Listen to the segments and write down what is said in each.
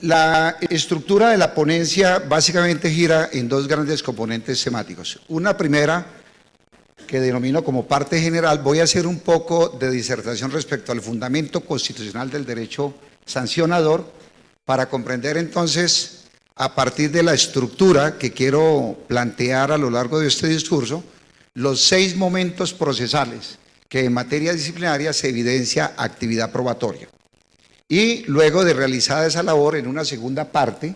La estructura de la ponencia básicamente gira en dos grandes componentes temáticos. Una primera, que denomino como parte general, voy a hacer un poco de disertación respecto al fundamento constitucional del derecho sancionador para comprender entonces, a partir de la estructura que quiero plantear a lo largo de este discurso, los 6 momentos procesales que en materia disciplinaria se evidencia actividad probatoria. Y luego de realizada esa labor, en una segunda parte,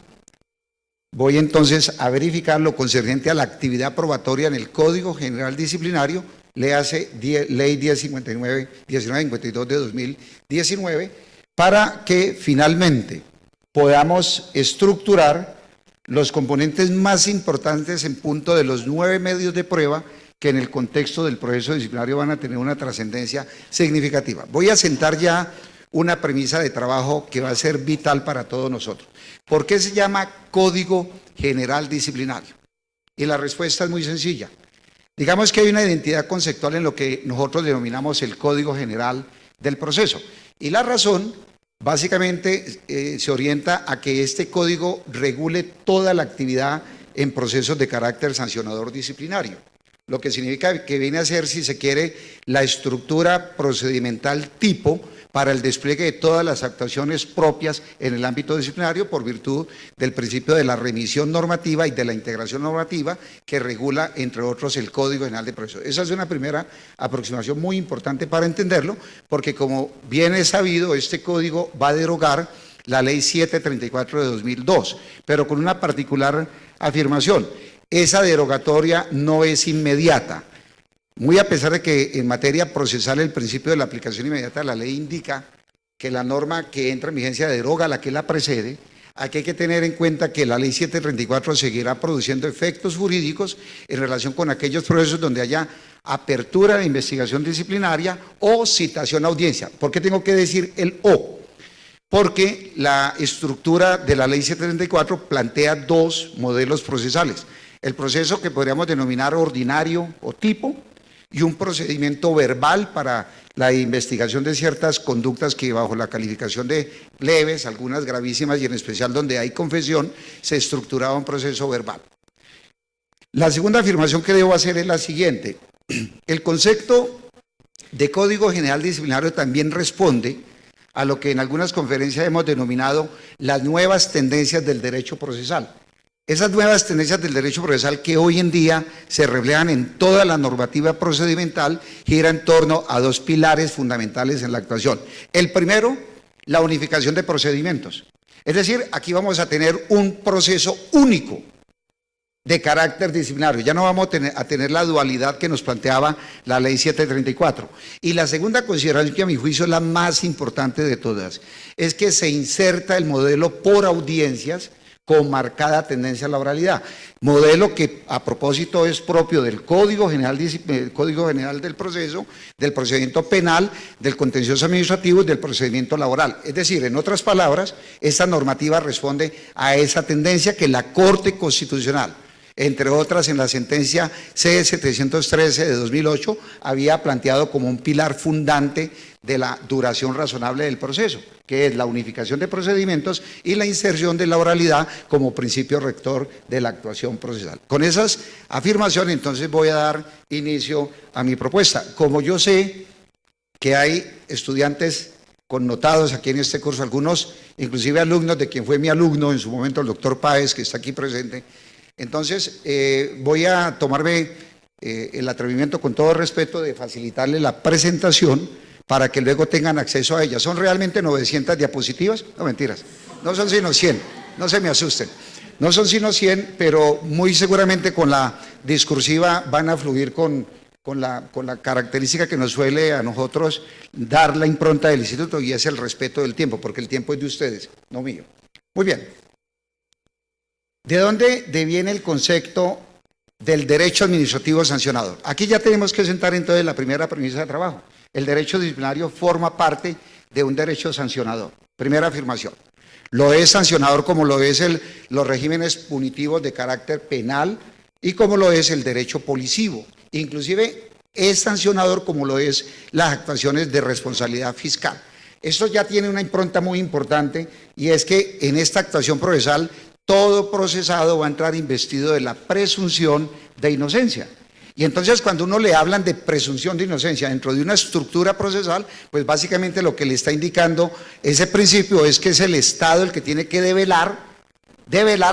voy entonces a verificar lo concerniente a la actividad probatoria en el Código General Disciplinario, léase Ley 1952 de 2019, para que finalmente podamos estructurar los componentes más importantes en punto de los 9 medios de prueba que en el contexto del proceso disciplinario van a tener una trascendencia significativa. Voy a sentar ya una premisa de trabajo que va a ser vital para todos nosotros. ¿Por qué se llama Código General Disciplinario? Y la respuesta es muy sencilla. Digamos que hay una identidad conceptual en lo que nosotros denominamos el Código General del Proceso. Y la razón, básicamente, se orienta a que este código regule toda la actividad en procesos de carácter sancionador disciplinario. Lo que significa que viene a ser, si se quiere, la estructura procedimental tipo para el despliegue de todas las actuaciones propias en el ámbito disciplinario por virtud del principio de la remisión normativa y de la integración normativa que regula, entre otros, el Código General de Proceso. Esa es una primera aproximación muy importante para entenderlo, porque como bien es sabido, este código va a derogar la Ley 734 de 2002, pero con una particular afirmación: esa derogatoria no es inmediata. Muy a pesar de que en materia procesal el principio de la aplicación inmediata de la ley indica que la norma que entra en vigencia deroga a la que la precede, aquí hay que tener en cuenta que la ley 734 seguirá produciendo efectos jurídicos en relación con aquellos procesos donde haya apertura de investigación disciplinaria o citación a audiencia. ¿Por qué tengo que decir el o? Porque la estructura de la ley 734 plantea 2 modelos procesales. El proceso que podríamos denominar ordinario o tipo, y un procedimiento verbal para la investigación de ciertas conductas que bajo la calificación de leves, algunas gravísimas y en especial donde hay confesión, se estructuraba un proceso verbal. La segunda afirmación que debo hacer es la siguiente: el concepto de Código General Disciplinario también responde a lo que en algunas conferencias hemos denominado las nuevas tendencias del derecho procesal. Esas nuevas tendencias del derecho procesal que hoy en día se reflejan en toda la normativa procedimental gira en torno a 2 pilares fundamentales en la actuación. El primero, la unificación de procedimientos. Es decir, aquí vamos a tener un proceso único de carácter disciplinario. Ya no vamos a tener la dualidad que nos planteaba la Ley 734. Y la segunda consideración, que a mi juicio es la más importante de todas, es que se inserta el modelo por audiencias con marcada tendencia a la oralidad, modelo que a propósito es propio del Código General del Proceso, del procedimiento penal, del contencioso administrativo y del procedimiento laboral. Es decir, en otras palabras, esta normativa responde a esa tendencia que la Corte Constitucional, entre otras en la sentencia C-713 de 2008, había planteado como un pilar fundante de la duración razonable del proceso, que es la unificación de procedimientos y la inserción de la oralidad como principio rector de la actuación procesal. Con esas afirmaciones, entonces, voy a dar inicio a mi propuesta. Como yo sé que hay estudiantes connotados aquí en este curso, algunos inclusive alumnos de quien fue mi alumno en su momento, el doctor Páez, que está aquí presente, entonces voy a tomarme el atrevimiento, con todo respeto, de facilitarle la presentación para que luego tengan acceso a ella. ¿Son realmente 900 diapositivas? No, mentiras, no son sino 100, no se me asusten. No son sino 100, pero muy seguramente con la discursiva van a fluir con la característica que nos suele a nosotros dar la impronta del instituto, y es el respeto del tiempo, porque el tiempo es de ustedes, no mío. Muy bien. ¿De dónde deviene el concepto del derecho administrativo sancionador? Aquí ya tenemos que sentar entonces la primera premisa de trabajo. El derecho disciplinario forma parte de un derecho sancionador. Primera afirmación. Lo es sancionador como lo es los regímenes punitivos de carácter penal y como lo es el derecho policivo. Inclusive es sancionador como lo es las actuaciones de responsabilidad fiscal. Esto ya tiene una impronta muy importante y es que en esta actuación procesal todo procesado va a entrar investido de la presunción de inocencia. Y entonces cuando uno le hablan de presunción de inocencia dentro de una estructura procesal, pues básicamente lo que le está indicando ese principio es que es el Estado el que tiene que develar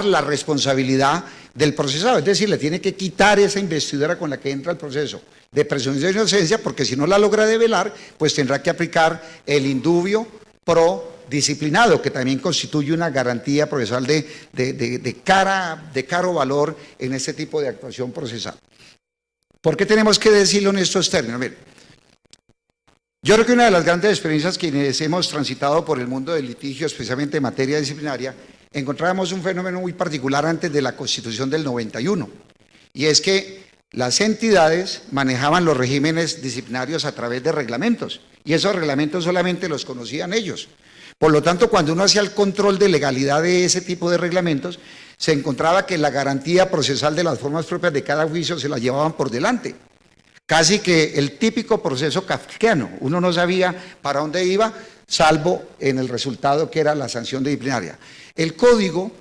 la responsabilidad del procesado, es decir, le tiene que quitar esa investidura con la que entra el proceso de presunción de inocencia, porque si no la logra develar, pues tendrá que aplicar el indubio pro disciplinado, que también constituye una garantía procesal de caro valor en este tipo de actuación procesal. ¿Por qué tenemos que decirlo en estos términos? Mire, yo creo que una de las grandes experiencias quienes hemos transitado por el mundo del litigio, especialmente en materia disciplinaria, encontrábamos un fenómeno muy particular antes de la Constitución del 91, y es que las entidades manejaban los regímenes disciplinarios a través de reglamentos, y esos reglamentos solamente los conocían ellos. Por lo tanto, cuando uno hacía el control de legalidad de ese tipo de reglamentos, se encontraba que la garantía procesal de las formas propias de cada juicio se la llevaban por delante. Casi que el típico proceso kafkiano, uno no sabía para dónde iba, salvo en el resultado que era la sanción disciplinaria. El código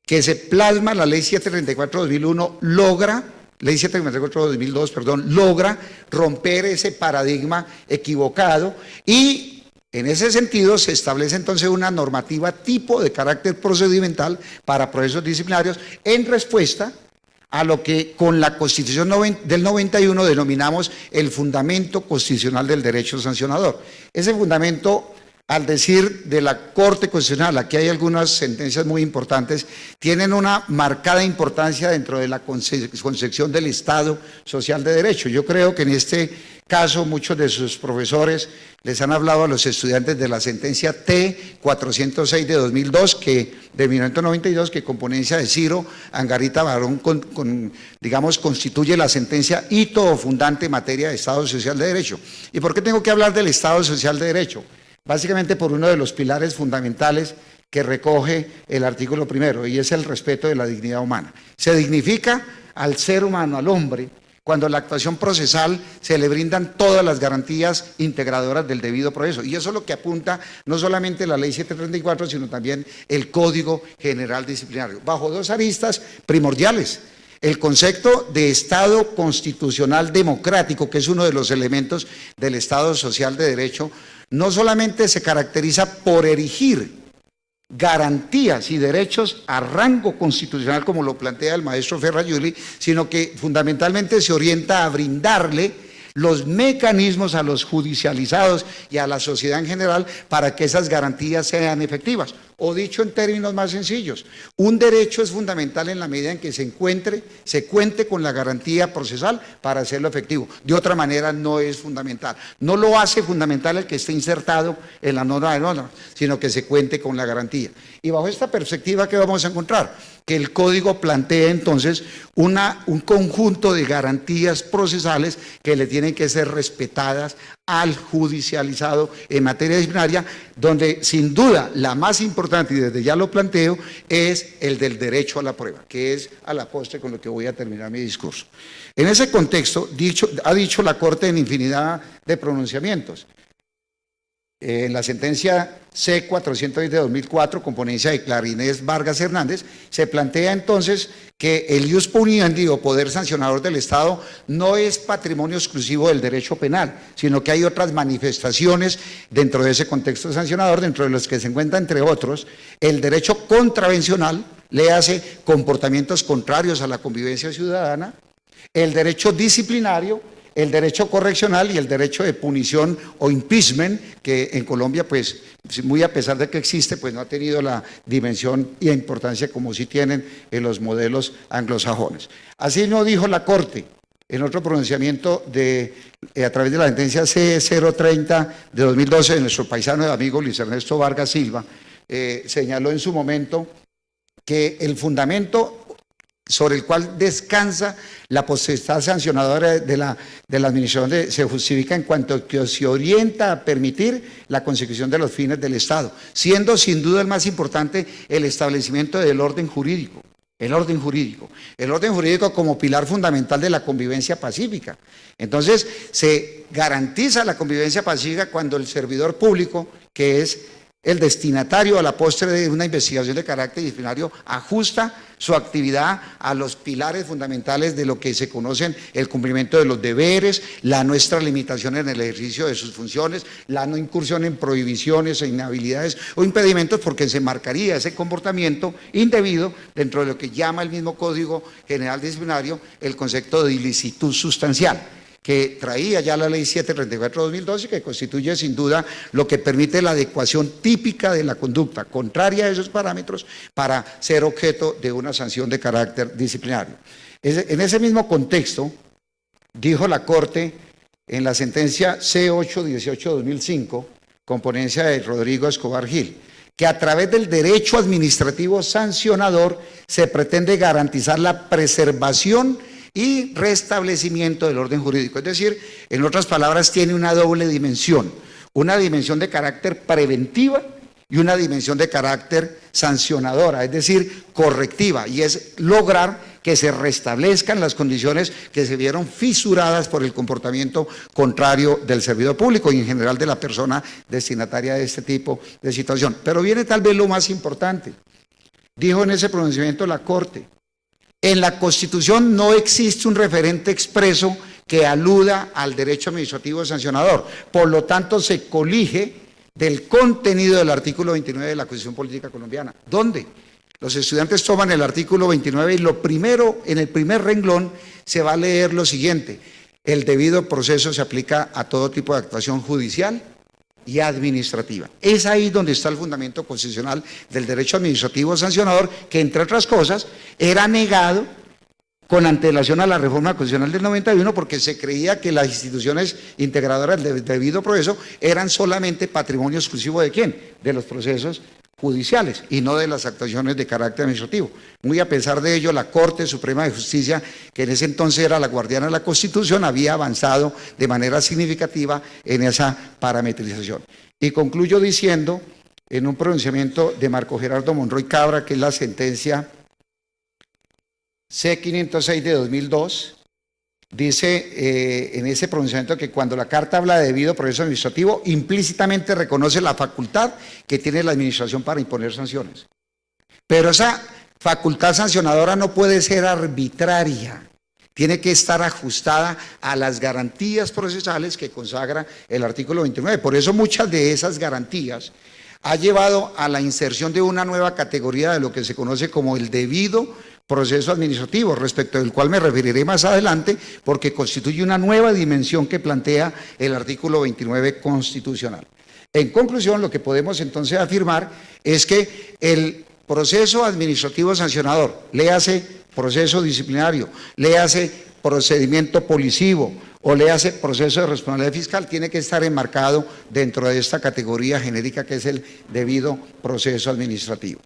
que se plasma en la Ley 734/2001 Ley 734/2002, logra romper ese paradigma equivocado y en ese sentido se establece entonces una normativa tipo de carácter procedimental para procesos disciplinarios en respuesta a lo que con la Constitución del 91 denominamos el fundamento constitucional del derecho sancionador. Ese fundamento, al decir de la Corte Constitucional, aquí hay algunas sentencias muy importantes, tienen una marcada importancia dentro de la concepción del Estado social de derecho. Yo creo que en este caso muchos de sus profesores les han hablado a los estudiantes de la sentencia T-406 de 2002, de 1992, que con ponencia de Ciro Angarita Barón, digamos, constituye la sentencia hito o fundante en materia de Estado social de derecho. ¿Y por qué tengo que hablar del Estado social de derecho? Básicamente por uno de los pilares fundamentales que recoge el artículo primero, y es el respeto de la dignidad humana. Se dignifica al ser humano, al hombre, cuando la actuación procesal se le brindan todas las garantías integradoras del debido proceso. Y eso es lo que apunta no solamente la Ley 734, sino también el Código General Disciplinario, bajo dos aristas primordiales. El concepto de Estado constitucional democrático, que es uno de los elementos del Estado social de derecho, no solamente se caracteriza por erigir garantías y derechos a rango constitucional, como lo plantea el maestro Ferrajuli, sino que fundamentalmente se orienta a brindarle los mecanismos a los judicializados y a la sociedad en general para que esas garantías sean efectivas. O dicho en términos más sencillos, un derecho es fundamental en la medida en que se cuente con la garantía procesal para hacerlo efectivo. De otra manera no es fundamental. No lo hace fundamental el que esté insertado en la norma de normas, sino que se cuente con la garantía. Y bajo esta perspectiva, ¿qué vamos a encontrar? Que el código plantea entonces un conjunto de garantías procesales que le tienen que ser respetadas al judicializado en materia disciplinaria, donde sin duda la más importante, y desde ya lo planteo, es el del derecho a la prueba, que es a la postre con lo que voy a terminar mi discurso. En ese contexto, ha dicho la Corte en infinidad de pronunciamientos. En la sentencia C-410 de 2004, con ponencia de Clarinés Vargas Hernández, se plantea entonces que el ius puniendi o poder sancionador del Estado no es patrimonio exclusivo del derecho penal, sino que hay otras manifestaciones dentro de ese contexto sancionador, dentro de los que se encuentra, entre otros, el derecho contravencional, le hace comportamientos contrarios a la convivencia ciudadana, el derecho disciplinario, el derecho correccional y el derecho de punición o impeachment, que en Colombia, pues, muy a pesar de que existe, pues no ha tenido la dimensión y importancia como sí tienen en los modelos anglosajones. Así no dijo la Corte en otro pronunciamiento a través de la sentencia C-030 de 2012 de nuestro paisano y amigo Luis Ernesto Vargas Silva, señaló en su momento que el fundamento sobre el cual descansa la potestad sancionadora de la administración se justifica en cuanto que se orienta a permitir la consecución de los fines del Estado, siendo sin duda el más importante el establecimiento del orden jurídico. El orden jurídico como pilar fundamental de la convivencia pacífica. Entonces, se garantiza la convivencia pacífica cuando el servidor público, que es el destinatario a la postre de una investigación de carácter disciplinario, ajusta su actividad a los pilares fundamentales de lo que se conocen: el cumplimiento de los deberes, la no extralimitación en el ejercicio de sus funciones, la no incursión en prohibiciones e inhabilidades o impedimentos, porque se marcaría ese comportamiento indebido dentro de lo que llama el mismo Código General Disciplinario el concepto de ilicitud sustancial, que traía ya la Ley 734/2012 y que constituye sin duda lo que permite la adecuación típica de la conducta contraria a esos parámetros para ser objeto de una sanción de carácter disciplinario. En ese mismo contexto, dijo la Corte en la sentencia C818/2005, con ponencia de Rodrigo Escobar Gil, que a través del derecho administrativo sancionador se pretende garantizar la preservación y restablecimiento del orden jurídico. Es decir, en otras palabras, tiene una doble dimensión: una dimensión de carácter preventiva y una dimensión de carácter sancionadora, es decir, correctiva, y es lograr que se restablezcan las condiciones que se vieron fisuradas por el comportamiento contrario del servidor público y en general de la persona destinataria de este tipo de situación. Pero viene tal vez lo más importante. Dijo en ese pronunciamiento la Corte: en la Constitución no existe un referente expreso que aluda al derecho administrativo sancionador, por lo tanto se colige del contenido del artículo 29 de la Constitución Política Colombiana. ¿Dónde? Los estudiantes toman el artículo 29 y lo primero, en el primer renglón, se va a leer lo siguiente: el debido proceso se aplica a todo tipo de actuación judicial y administrativa. Es ahí donde está el fundamento constitucional del derecho administrativo sancionador, que entre otras cosas era negado con antelación a la reforma constitucional del 91, porque se creía que las instituciones integradoras del debido proceso eran solamente patrimonio exclusivo ¿de quién? De los procesos judiciales y no de las actuaciones de carácter administrativo. Muy a pesar de ello, la Corte Suprema de Justicia, que en ese entonces era la guardiana de la Constitución, había avanzado de manera significativa en esa parametrización. Y concluyo diciendo, en un pronunciamiento de Marco Gerardo Monroy Cabra, que es la sentencia C506 de 2002, dice en ese pronunciamiento que cuando la Carta habla de debido proceso administrativo, implícitamente reconoce la facultad que tiene la administración para imponer sanciones. Pero esa facultad sancionadora no puede ser arbitraria, tiene que estar ajustada a las garantías procesales que consagra el artículo 29. Por eso muchas de esas garantías ha llevado a la inserción de una nueva categoría de lo que se conoce como el debido proceso administrativo, respecto del cual me referiré más adelante, porque constituye una nueva dimensión que plantea el artículo 29 constitucional. En conclusión, lo que podemos entonces afirmar es que el proceso administrativo sancionador, léase proceso disciplinario, léase procedimiento policivo o léase proceso de responsabilidad fiscal, tiene que estar enmarcado dentro de esta categoría genérica que es el debido proceso administrativo.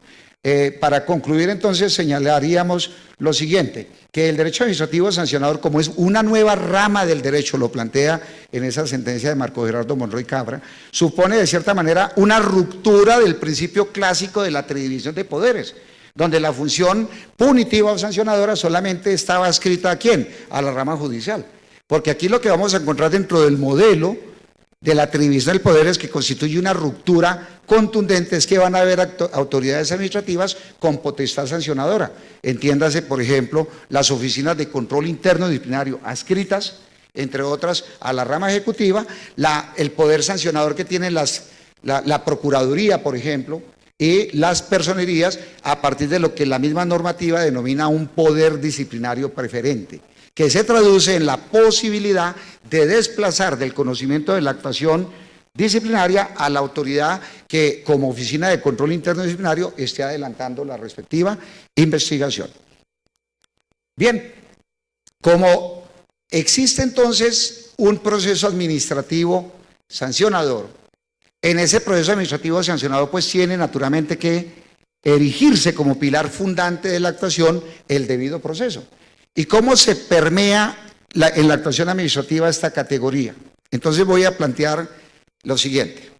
Para concluir entonces señalaríamos lo siguiente, que el derecho administrativo sancionador, como es una nueva rama del derecho, lo plantea en esa sentencia de Marco Gerardo Monroy Cabra, supone de cierta manera una ruptura del principio clásico de la división de poderes, donde la función punitiva o sancionadora solamente estaba adscrita ¿a quién? A la rama judicial, porque aquí lo que vamos a encontrar dentro del modelo de la atribución del poder es que constituye una ruptura contundente, es que van a haber autoridades administrativas con potestad sancionadora. Entiéndase, por ejemplo, las oficinas de control interno disciplinario adscritas, entre otras, a la rama ejecutiva, el poder sancionador que tiene la Procuraduría, por ejemplo, y las personerías, a partir de lo que la misma normativa denomina un poder disciplinario preferente, que se traduce en la posibilidad de desplazar del conocimiento de la actuación disciplinaria a la autoridad que, como oficina de control interno disciplinario, esté adelantando la respectiva investigación. Bien, como existe entonces un proceso administrativo sancionador, en ese proceso administrativo sancionador pues tiene naturalmente que erigirse como pilar fundante de la actuación el debido proceso. ¿Y cómo se permea en la actuación administrativa esta categoría? Entonces voy a plantear lo siguiente.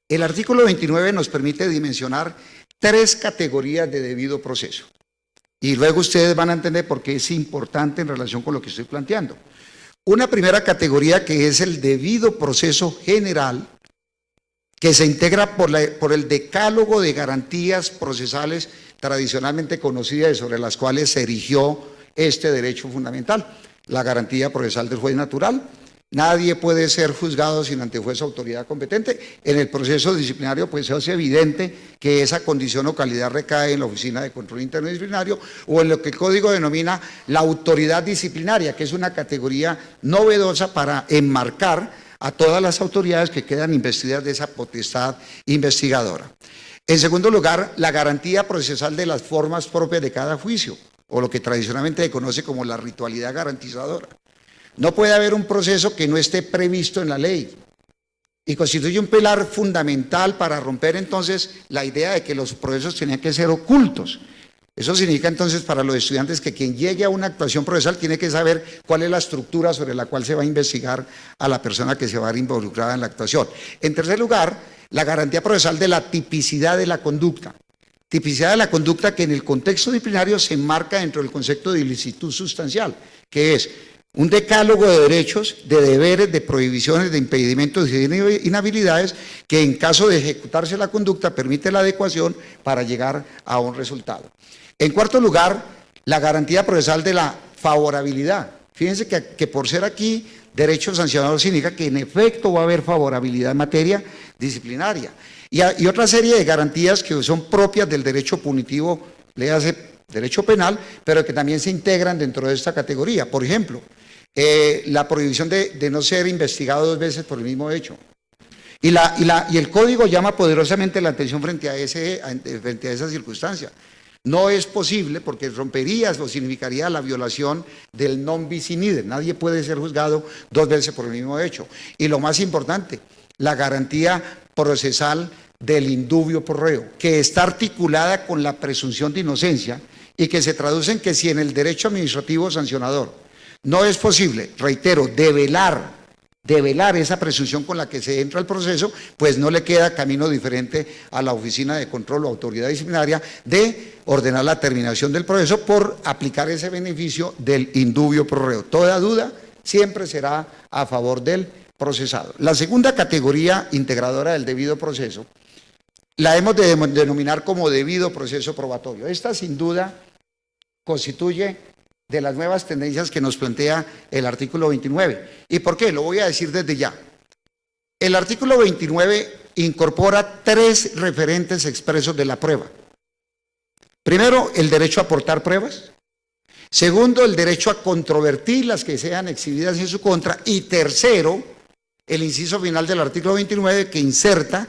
El artículo 29 nos permite dimensionar tres categorías de debido proceso. Y luego ustedes van a entender por qué es importante en relación con lo que estoy planteando. Una primera categoría que es el debido proceso general, que se integra por el decálogo de garantías procesales tradicionalmente conocidas sobre las cuales se erigió este derecho fundamental. La garantía procesal del juez natural. Nadie puede ser juzgado sin ante juez o autoridad competente. En el proceso disciplinario, pues es evidente que esa condición o calidad recae en la Oficina de Control Interno Disciplinario o en lo que el Código denomina la autoridad disciplinaria, que es una categoría novedosa para enmarcar a todas las autoridades que quedan investidas de esa potestad investigadora. En segundo lugar, la garantía procesal de las formas propias de cada juicio, o lo que tradicionalmente se conoce como la ritualidad garantizadora. No puede haber un proceso que no esté previsto en la ley y constituye un pilar fundamental para romper entonces la idea de que los procesos tenían que ser ocultos. Eso significa entonces para los estudiantes que quien llegue a una actuación procesal tiene que saber cuál es la estructura sobre la cual se va a investigar a la persona que se va a ver involucrada en la actuación. En tercer lugar, la garantía procesal de la tipicidad de la conducta. Tipicidad de la conducta que en el contexto disciplinario se enmarca dentro del concepto de ilicitud sustancial, que es un decálogo de derechos, de deberes, de prohibiciones, de impedimentos y de inhabilidades que en caso de ejecutarse la conducta permite la adecuación para llegar a un resultado. En cuarto lugar, la garantía procesal de la favorabilidad. Fíjense que por ser aquí derecho sancionador significa que en efecto va a haber favorabilidad en materia disciplinaria. Y otra serie de garantías que son propias del derecho punitivo, le hace derecho penal, pero que también se integran dentro de esta categoría. Por ejemplo, la prohibición de no ser investigado 2 veces por el mismo hecho. Y el Código llama poderosamente la atención frente a esa circunstancia. No es posible porque rompería o significaría la violación del non bis in idem. Nadie puede ser juzgado 2 veces por el mismo hecho. Y lo más importante, la garantía procesal del indubio pro reo, que está articulada con la presunción de inocencia y que se traduce en que si en el derecho administrativo sancionador no es posible, reitero, develar esa presunción con la que se entra al proceso, pues no le queda camino diferente a la Oficina de Control o Autoridad Disciplinaria de ordenar la terminación del proceso por aplicar ese beneficio del indubio pro reo. Toda duda siempre será a favor del procesado. La segunda categoría integradora del debido proceso la hemos de denominar como debido proceso probatorio. Esta sin duda constituye de las nuevas tendencias que nos plantea el artículo 29. ¿Y por qué? Lo voy a decir desde ya. El artículo 29 incorpora 3 referentes expresos de la prueba. Primero, el derecho a aportar pruebas. Segundo, el derecho a controvertir las que sean exhibidas en su contra. Y tercero, el inciso final del artículo 29 que inserta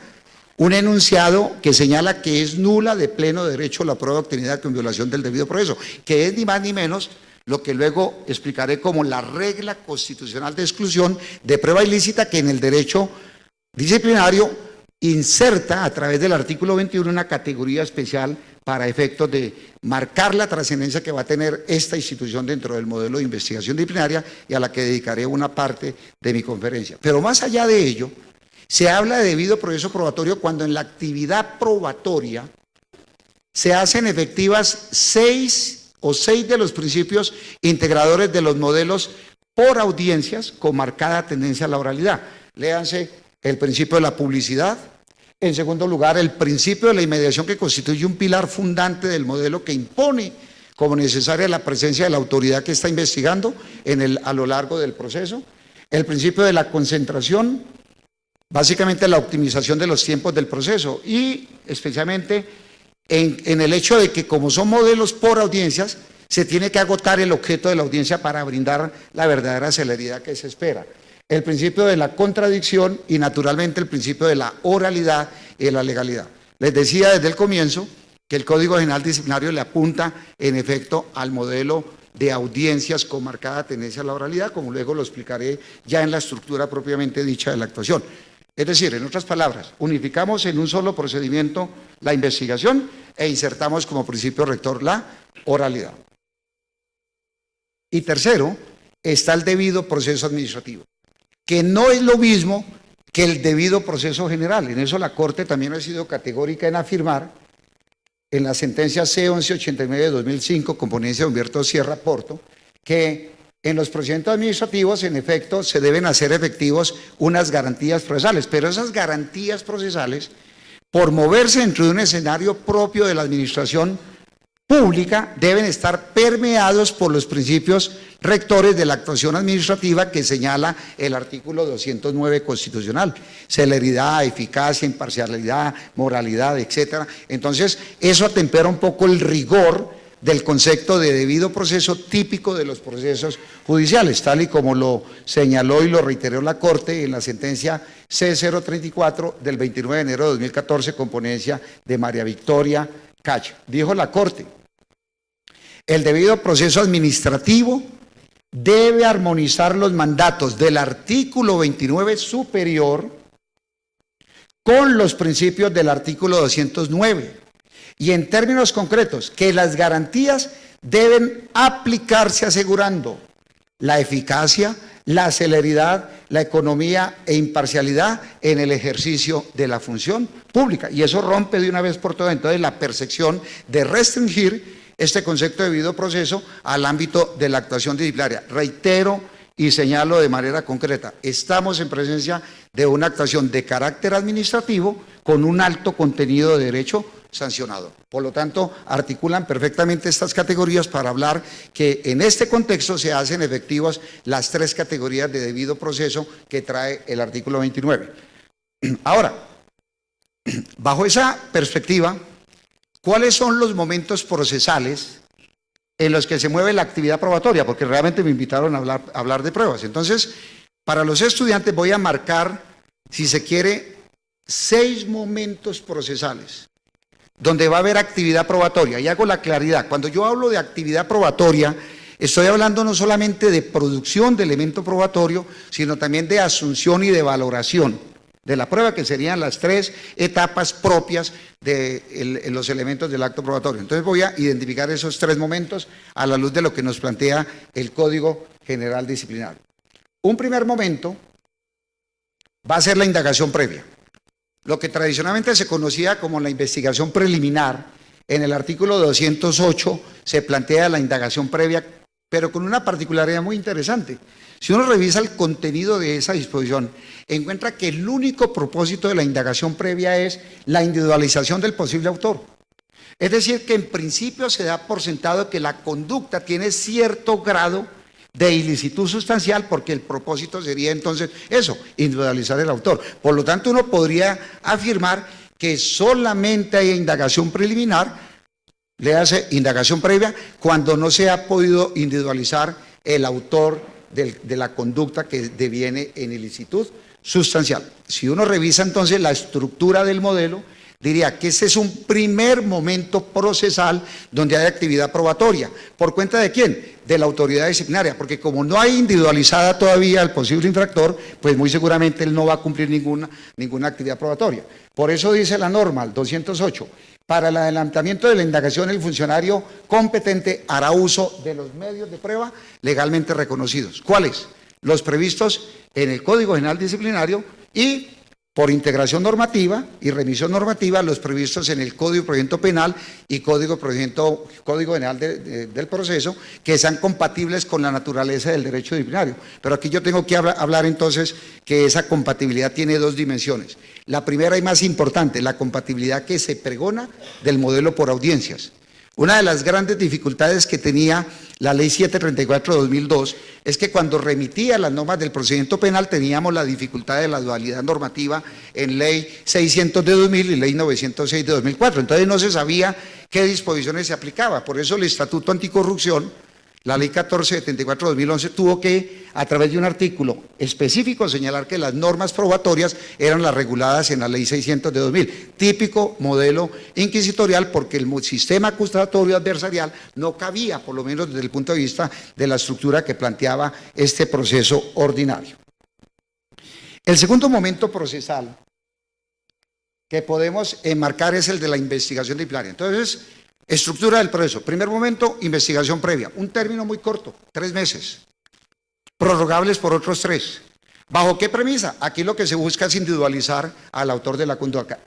un enunciado que señala que es nula de pleno derecho la prueba obtenida con violación del debido proceso, que es ni más ni menos lo que luego explicaré como la regla constitucional de exclusión de prueba ilícita que en el derecho disciplinario inserta a través del artículo 21 una categoría especial para efectos de marcar la trascendencia que va a tener esta institución dentro del modelo de investigación disciplinaria y a la que dedicaré una parte de mi conferencia. Pero más allá de ello, se habla de debido proceso probatorio cuando en la actividad probatoria se hacen efectivas 6 de los principios integradores de los modelos por audiencias con marcada tendencia a la oralidad. Léanse el principio de la publicidad. En segundo lugar, el principio de la inmediación que constituye un pilar fundante del modelo que impone como necesaria la presencia de la autoridad que está investigando a lo largo del proceso. El principio de la concentración, básicamente la optimización de los tiempos del proceso y especialmente en el hecho de que como son modelos por audiencias, se tiene que agotar el objeto de la audiencia para brindar la verdadera celeridad que se espera. El principio de la contradicción y naturalmente el principio de la oralidad y de la legalidad. Les decía desde el comienzo que el Código General Disciplinario le apunta en efecto al modelo de audiencias con marcada tendencia a la oralidad, como luego lo explicaré ya en la estructura propiamente dicha de la actuación. Es decir, en otras palabras, unificamos en un solo procedimiento la investigación e insertamos como principio rector la oralidad. Y tercero, está el debido proceso administrativo, que no es lo mismo que el debido proceso general. En eso la Corte también ha sido categórica en afirmar en la sentencia C-1189 de 2005, con ponencia de Humberto Sierra Porto, que en los procedimientos administrativos, en efecto, se deben hacer efectivos unas garantías procesales, pero esas garantías procesales, por moverse dentro de un escenario propio de la administración pública, deben estar permeados por los principios rectores de la actuación administrativa que señala el artículo 209 constitucional: celeridad, eficacia, imparcialidad, moralidad, etcétera. Entonces, eso atempera un poco el rigor del concepto de debido proceso típico de los procesos judiciales, tal y como lo señaló y lo reiteró la Corte en la sentencia C-034 del 29 de enero de 2014, con ponencia de María Victoria Cacho. Dijo la Corte: el debido proceso administrativo debe armonizar los mandatos del artículo 29 superior con los principios del artículo 209. Y en términos concretos, que las garantías deben aplicarse asegurando la eficacia, la celeridad, la economía e imparcialidad en el ejercicio de la función pública. Y eso rompe de una vez por todas entonces la percepción de restringir este concepto de debido proceso al ámbito de la actuación disciplinaria. Reitero y señalo de manera concreta: estamos en presencia de una actuación de carácter administrativo con un alto contenido de derecho sancionado. Por lo tanto, articulan perfectamente estas categorías para hablar que en este contexto se hacen efectivas las tres categorías de debido proceso que trae el artículo 29. Ahora, bajo esa perspectiva, ¿cuáles son los momentos procesales en los que se mueve la actividad probatoria? Porque realmente me invitaron a hablar de pruebas. Entonces, para los estudiantes voy a marcar, si se quiere, 6 momentos procesales donde va a haber actividad probatoria. Y hago la claridad: cuando yo hablo de actividad probatoria, estoy hablando no solamente de producción de elemento probatorio, sino también de asunción y de valoración de la prueba, que serían las 3 etapas propias de los elementos del acto probatorio. Entonces voy a identificar esos 3 momentos a la luz de lo que nos plantea el Código General Disciplinario. Un primer momento va a ser la indagación previa, lo que tradicionalmente se conocía como la investigación preliminar. En el artículo 208 se plantea la indagación previa, pero con una particularidad muy interesante. Si uno revisa el contenido de esa disposición, encuentra que el único propósito de la indagación previa es la individualización del posible autor. Es decir, que en principio se da por sentado que la conducta tiene cierto grado de ilicitud sustancial, porque el propósito sería entonces eso, individualizar el autor. Por lo tanto, uno podría afirmar que solamente hay indagación preliminar, le hace indagación previa, cuando no se ha podido individualizar el autor de la conducta que deviene en ilicitud sustancial. Si uno revisa entonces la estructura del modelo, diría que ese es un primer momento procesal donde hay actividad probatoria. ¿Por cuenta de quién? De la autoridad disciplinaria, porque como no hay individualizada todavía el posible infractor, pues muy seguramente él no va a cumplir ninguna actividad probatoria. Por eso dice la norma, el 208, para el adelantamiento de la indagación el funcionario competente hará uso de los medios de prueba legalmente reconocidos. ¿Cuáles? Los previstos en el Código General Disciplinario y, por integración normativa y remisión normativa, los previstos en el Código de Procedimiento Penal y Código General del Proceso, que sean compatibles con la naturaleza del derecho disciplinario. Pero aquí yo tengo que hablar entonces que esa compatibilidad tiene 2 dimensiones. La primera y más importante, la compatibilidad que se pregona del modelo por audiencias. Una de las grandes dificultades que tenía la Ley 734 de 2002 es que cuando remitía las normas del procedimiento penal teníamos la dificultad de la dualidad normativa en Ley 600 de 2000 y Ley 906 de 2004. Entonces no se sabía qué disposiciones se aplicaba. Por eso el Estatuto Anticorrupción, la Ley 1474 de 2011, tuvo que, a través de un artículo específico, señalar que las normas probatorias eran las reguladas en la Ley 600 de 2000. Típico modelo inquisitorial, porque el sistema acusatorio adversarial no cabía, por lo menos desde el punto de vista de la estructura que planteaba este proceso ordinario. El segundo momento procesal que podemos enmarcar es el de la investigación disciplinaria. Entonces, estructura del proceso. Primer momento, investigación previa. Un término muy corto, 3 meses. Prorrogables por otros 3. ¿Bajo qué premisa? Aquí lo que se busca es individualizar al autor de la conducta.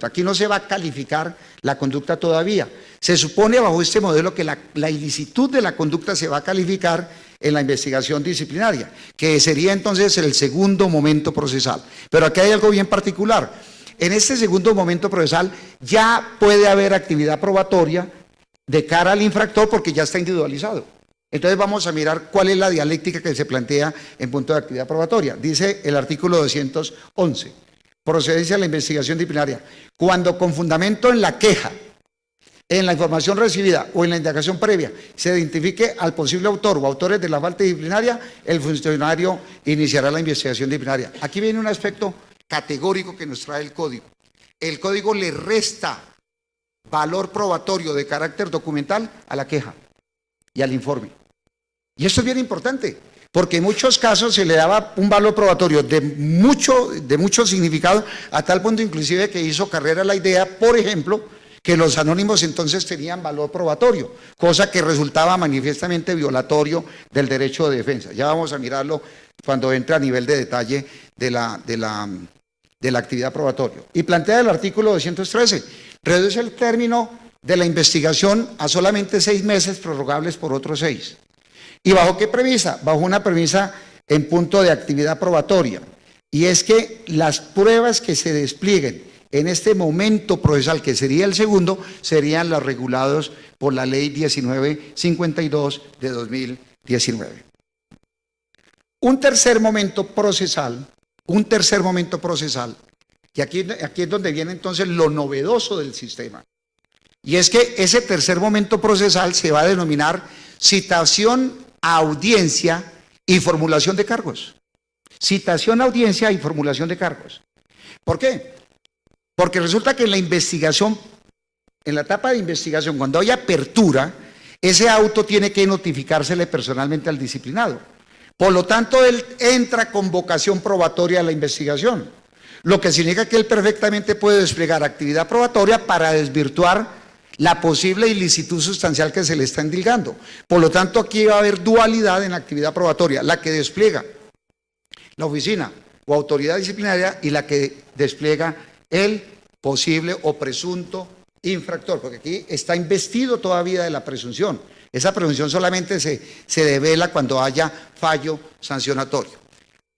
Aquí no se va a calificar la conducta todavía. Se supone bajo este modelo que la ilicitud de la conducta se va a calificar en la investigación disciplinaria, que sería entonces el segundo momento procesal. Pero aquí hay algo bien particular. En este segundo momento procesal ya puede haber actividad probatoria de cara al infractor porque ya está individualizado. Entonces vamos a mirar cuál es la dialéctica que se plantea en punto de actividad probatoria. Dice el artículo 211, procedencia a la investigación disciplinaria. Cuando con fundamento en la queja, en la información recibida o en la indagación previa se identifique al posible autor o autores de la falta disciplinaria, el funcionario iniciará la investigación disciplinaria. Aquí viene un aspecto categórico que nos trae el código. El código le resta valor probatorio de carácter documental a la queja y al informe. Y esto es bien importante, porque en muchos casos se le daba un valor probatorio de mucho significado, a tal punto inclusive que hizo carrera la idea, por ejemplo, que los anónimos entonces tenían valor probatorio, cosa que resultaba manifiestamente violatorio del derecho de defensa. Ya vamos a mirarlo cuando entre a nivel de detalle de la actividad probatoria. Y plantea el artículo 213, reduce el término de la investigación a solamente 6 meses, prorrogables por otros 6. ¿Y bajo qué premisa? Bajo una premisa en punto de actividad probatoria. Y es que las pruebas que se desplieguen en este momento procesal, que sería el segundo, serían los regulados por la Ley 1952 de 2019. Un tercer momento procesal, y aquí es donde viene entonces lo novedoso del sistema. Y es que ese tercer momento procesal se va a denominar citación a audiencia y formulación de cargos. Citación a audiencia y formulación de cargos. ¿Por qué? Porque resulta que en la investigación, en la etapa de investigación, cuando hay apertura, ese auto tiene que notificársele personalmente al disciplinado. Por lo tanto, él entra con vocación probatoria a la investigación, lo que significa que él perfectamente puede desplegar actividad probatoria para desvirtuar la posible ilicitud sustancial que se le está indilgando. Por lo tanto, aquí va a haber dualidad en la actividad probatoria, la que despliega la oficina o autoridad disciplinaria y la que despliega el posible o presunto infractor, porque aquí está investido todavía de la presunción. Esa presunción solamente se devela cuando haya fallo sancionatorio.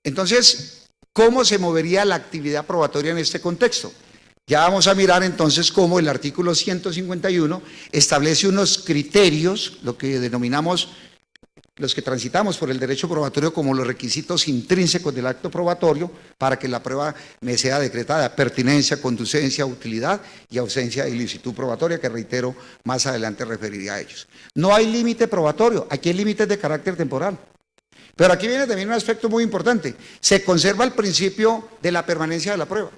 Entonces, ¿cómo se movería la actividad probatoria en este contexto? Ya vamos a mirar entonces cómo el artículo 151 establece unos criterios, lo que denominamos los que transitamos por el derecho probatorio como los requisitos intrínsecos del acto probatorio para que la prueba me sea decretada: pertinencia, conducencia, utilidad y ausencia de ilicitud probatoria, que reitero, más adelante referiría a ellos. No hay límite probatorio, aquí hay límites de carácter temporal. Pero aquí viene también un aspecto muy importante: se conserva el principio de la permanencia de la prueba.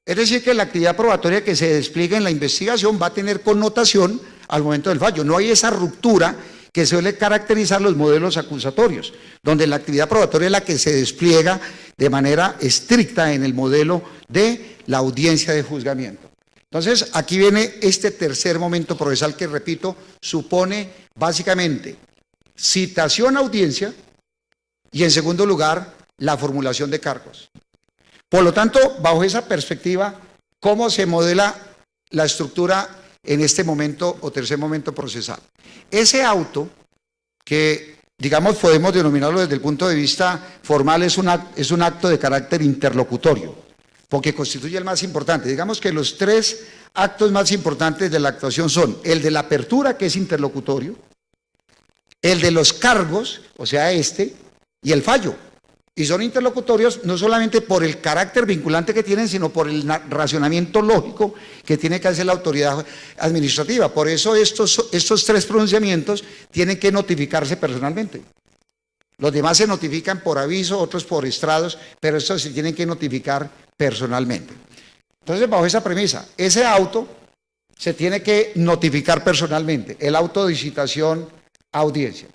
Es decir, que la actividad probatoria que se despliegue en la investigación va a tener connotación al momento del fallo. No hay esa ruptura que suele caracterizar los modelos acusatorios, donde la actividad probatoria es la que se despliega de manera estricta en el modelo de la audiencia de juzgamiento. Entonces, aquí viene este tercer momento procesal que, repito, supone básicamente citación a audiencia y, en segundo lugar, la formulación de cargos. Por lo tanto, bajo esa perspectiva, ¿cómo se modela la estructura en este momento o tercer momento procesal? Ese auto, que digamos podemos denominarlo desde el punto de vista formal, es un acto de carácter interlocutorio, porque constituye el más importante. Digamos que los 3 actos más importantes de la actuación son el de la apertura, que es interlocutorio, el de los cargos, o sea, y el fallo. Y son interlocutorios no solamente por el carácter vinculante que tienen, sino por el racionamiento lógico que tiene que hacer la autoridad administrativa. Por eso estos 3 pronunciamientos tienen que notificarse personalmente. Los demás se notifican por aviso, otros por estrados, pero estos se tienen que notificar personalmente. Entonces, bajo esa premisa, ese auto se tiene que notificar personalmente, el auto de citación a audiencia.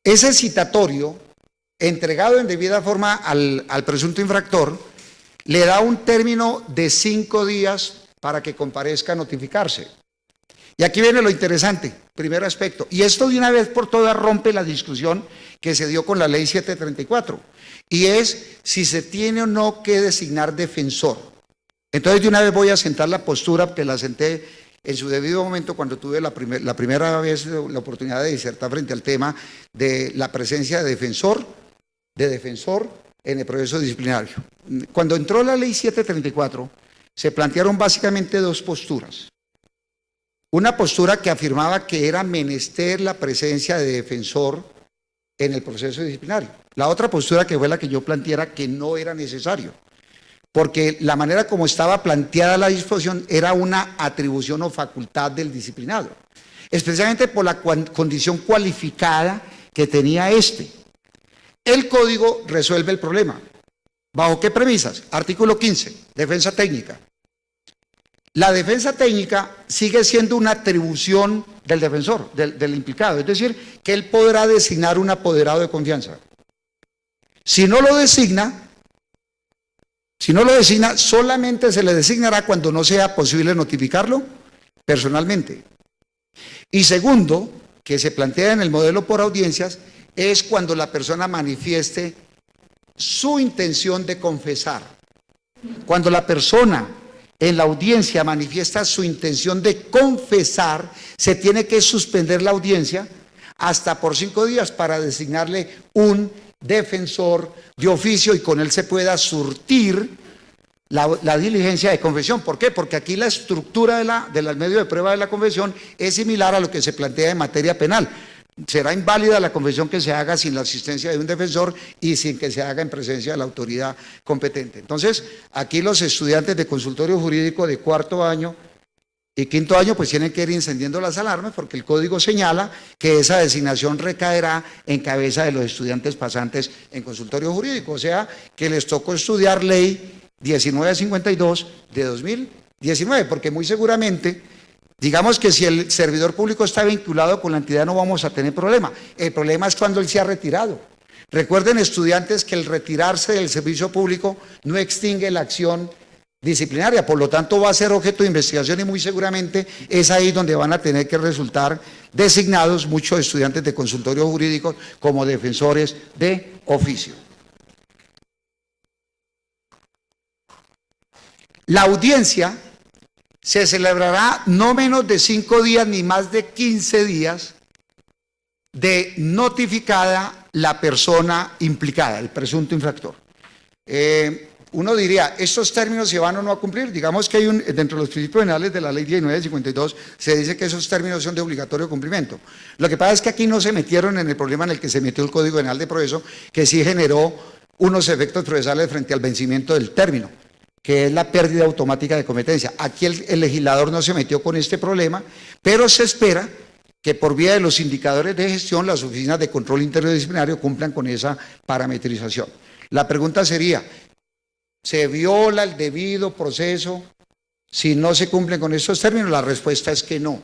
Ese citatorio, entregado en debida forma al presunto infractor, le da un término de 5 días para que comparezca a notificarse. Y aquí viene lo interesante, primer aspecto, y esto de una vez por todas rompe la discusión que se dio con la ley 734, y es si se tiene o no que designar defensor. Entonces de una vez voy a sentar la postura que la senté en su debido momento cuando tuve la primera vez la oportunidad de disertar frente al tema de la presencia de defensor en el proceso disciplinario. Cuando entró la ley 734, se plantearon básicamente dos posturas. Una postura que afirmaba que era menester la presencia de defensor en el proceso disciplinario. La otra postura, que fue la que yo planteé, era que no era necesario, porque la manera como estaba planteada la disposición era una atribución o facultad del disciplinado, especialmente por la condición cualificada que tenía este. El código resuelve el problema. ¿Bajo qué premisas? Artículo 15, defensa técnica. La defensa técnica sigue siendo una atribución del defensor, del implicado, es decir, que él podrá designar un apoderado de confianza. Si no lo designa, solamente se le designará cuando no sea posible notificarlo personalmente. Y segundo, que se plantea en el modelo por audiencias, es cuando la persona manifieste su intención de confesar. Cuando la persona en la audiencia manifiesta su intención de confesar, se tiene que suspender la audiencia hasta por 5 días para designarle un defensor de oficio y con él se pueda surtir la diligencia de confesión. ¿Por qué? Porque aquí la estructura del medio de prueba de la confesión es similar a lo que se plantea en materia penal. Será inválida la confesión que se haga sin la asistencia de un defensor y sin que se haga en presencia de la autoridad competente. Entonces, aquí los estudiantes de consultorio jurídico de 4º año y 5º año pues tienen que ir encendiendo las alarmas, porque el código señala que esa designación recaerá en cabeza de los estudiantes pasantes en consultorio jurídico, o sea que les tocó estudiar ley 1952 de 2019, porque muy seguramente, digamos que si el servidor público está vinculado con la entidad no vamos a tener problema. El problema es cuando él se ha retirado. Recuerden, estudiantes, que el retirarse del servicio público no extingue la acción disciplinaria, por lo tanto va a ser objeto de investigación y muy seguramente es ahí donde van a tener que resultar designados muchos estudiantes de consultorio jurídico como defensores de oficio. La audiencia se celebrará no menos de 5 días ni más de 15 días de notificada la persona implicada, el presunto infractor. Uno diría, ¿estos términos se van o no a cumplir? Digamos que hay dentro de los principios penales de la ley 1952 se dice que esos términos son de obligatorio cumplimiento. Lo que pasa es que aquí no se metieron en el problema en el que se metió el Código Penal de Proceso, que sí generó unos efectos procesales frente al vencimiento del término, que es la pérdida automática de competencia. Aquí el legislador no se metió con este problema, pero se espera que por vía de los indicadores de gestión las oficinas de control interdisciplinario cumplan con esa parametrización. La pregunta sería, ¿se viola el debido proceso si no se cumplen con estos términos? La respuesta es que no.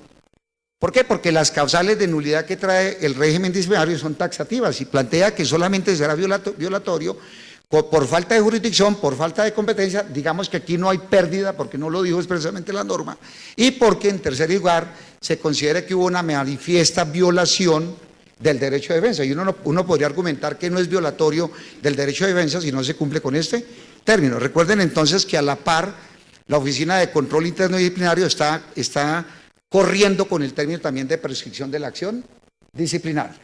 ¿Por qué? Porque las causales de nulidad que trae el régimen disciplinario son taxativas y plantea que solamente será violatorio por falta de jurisdicción, por falta de competencia. Digamos que aquí no hay pérdida porque no lo dijo expresamente la norma, y porque en tercer lugar se considera que hubo una manifiesta violación del derecho de defensa, y uno podría argumentar que no es violatorio del derecho de defensa si no se cumple con este término. Recuerden entonces que a la par la Oficina de Control Interno Disciplinario está corriendo con el término también de prescripción de la acción disciplinaria.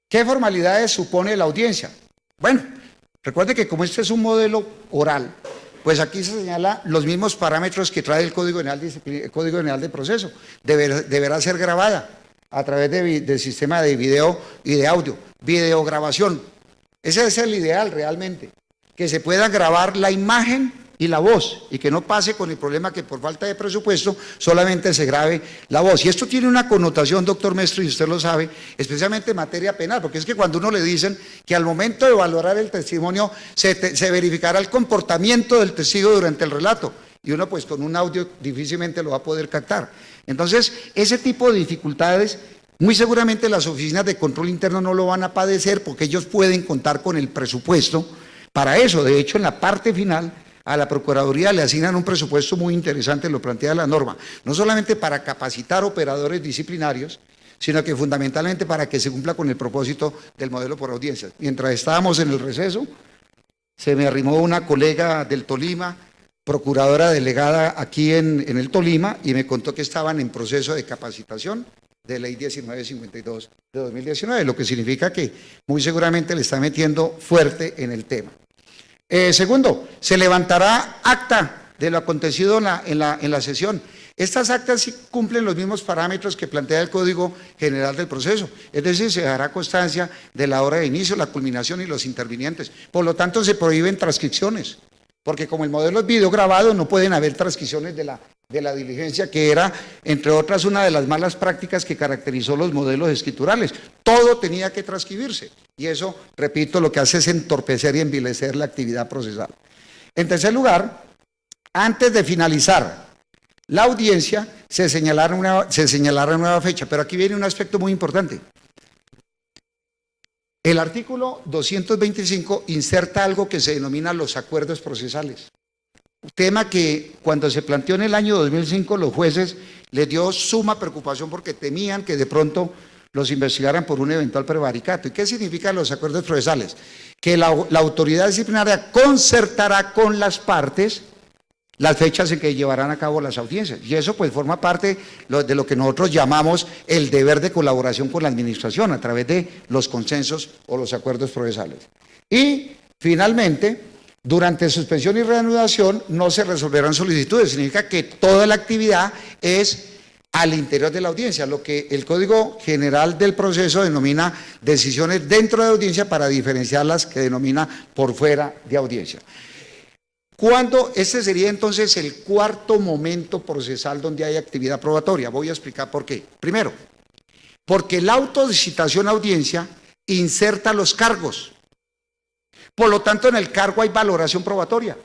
¿Qué formalidades supone la audiencia? Bueno, recuerde que como este es un modelo oral, pues aquí se señala los mismos parámetros que trae el Código Penal de Proceso. Deberá ser grabada a través del sistema de video y de audio, videograbación. Ese es el ideal realmente, que se pueda grabar la imagen y la voz, y que no pase con el problema que por falta de presupuesto solamente se grabe la voz. Y esto tiene una connotación, doctor Mestre, y usted lo sabe, especialmente en materia penal, porque es que cuando uno le dicen que al momento de valorar el testimonio se verificará el comportamiento del testigo durante el relato, y uno pues con un audio difícilmente lo va a poder captar. Entonces, ese tipo de dificultades muy seguramente las oficinas de control interno no lo van a padecer, porque ellos pueden contar con el presupuesto para eso. De hecho, en la parte final a la Procuraduría le asignan un presupuesto muy interesante, lo plantea la norma, no solamente para capacitar operadores disciplinarios, sino que fundamentalmente para que se cumpla con el propósito del modelo por audiencias. Mientras estábamos en el receso, se me arrimó una colega del Tolima, procuradora delegada aquí en el Tolima, y me contó que estaban en proceso de capacitación de ley 1952 de 2019, lo que significa que muy seguramente le está metiendo fuerte en el tema. Segundo, se levantará acta de lo acontecido en la sesión. Estas actas sí cumplen los mismos parámetros que plantea el Código General del Proceso, es decir, se dará constancia de la hora de inicio, la culminación y los intervinientes. Por lo tanto, se prohíben transcripciones, porque como el modelo es videograbado, no pueden haber transcripciones de la diligencia, que era, entre otras, una de las malas prácticas que caracterizó los modelos escriturales. Todo tenía que transcribirse, y eso, repito, lo que hace es entorpecer y envilecer la actividad procesal. En tercer lugar, antes de finalizar la audiencia, se señalará nueva fecha, pero aquí viene un aspecto muy importante. El artículo 225 inserta algo que se denomina los acuerdos procesales, tema que cuando se planteó en el año 2005 los jueces les dio suma preocupación porque temían que de pronto los investigaran por un eventual prevaricato. ¿Y qué significan los acuerdos procesales? Que la autoridad disciplinaria concertará con las partes las fechas en que llevarán a cabo las audiencias, y eso pues forma parte de lo que nosotros llamamos el deber de colaboración con la administración a través de los consensos o los acuerdos procesales. Y finalmente, durante suspensión y reanudación no se resolverán solicitudes, significa que toda la actividad es al interior de la audiencia, lo que el Código General del Proceso denomina decisiones dentro de audiencia para diferenciar las que denomina por fuera de audiencia. Este sería entonces el cuarto momento procesal donde hay actividad probatoria. Voy a explicar por qué. Primero, porque la auto de citación a audiencia inserta los cargos. Por lo tanto, en el cargo hay valoración probatoria,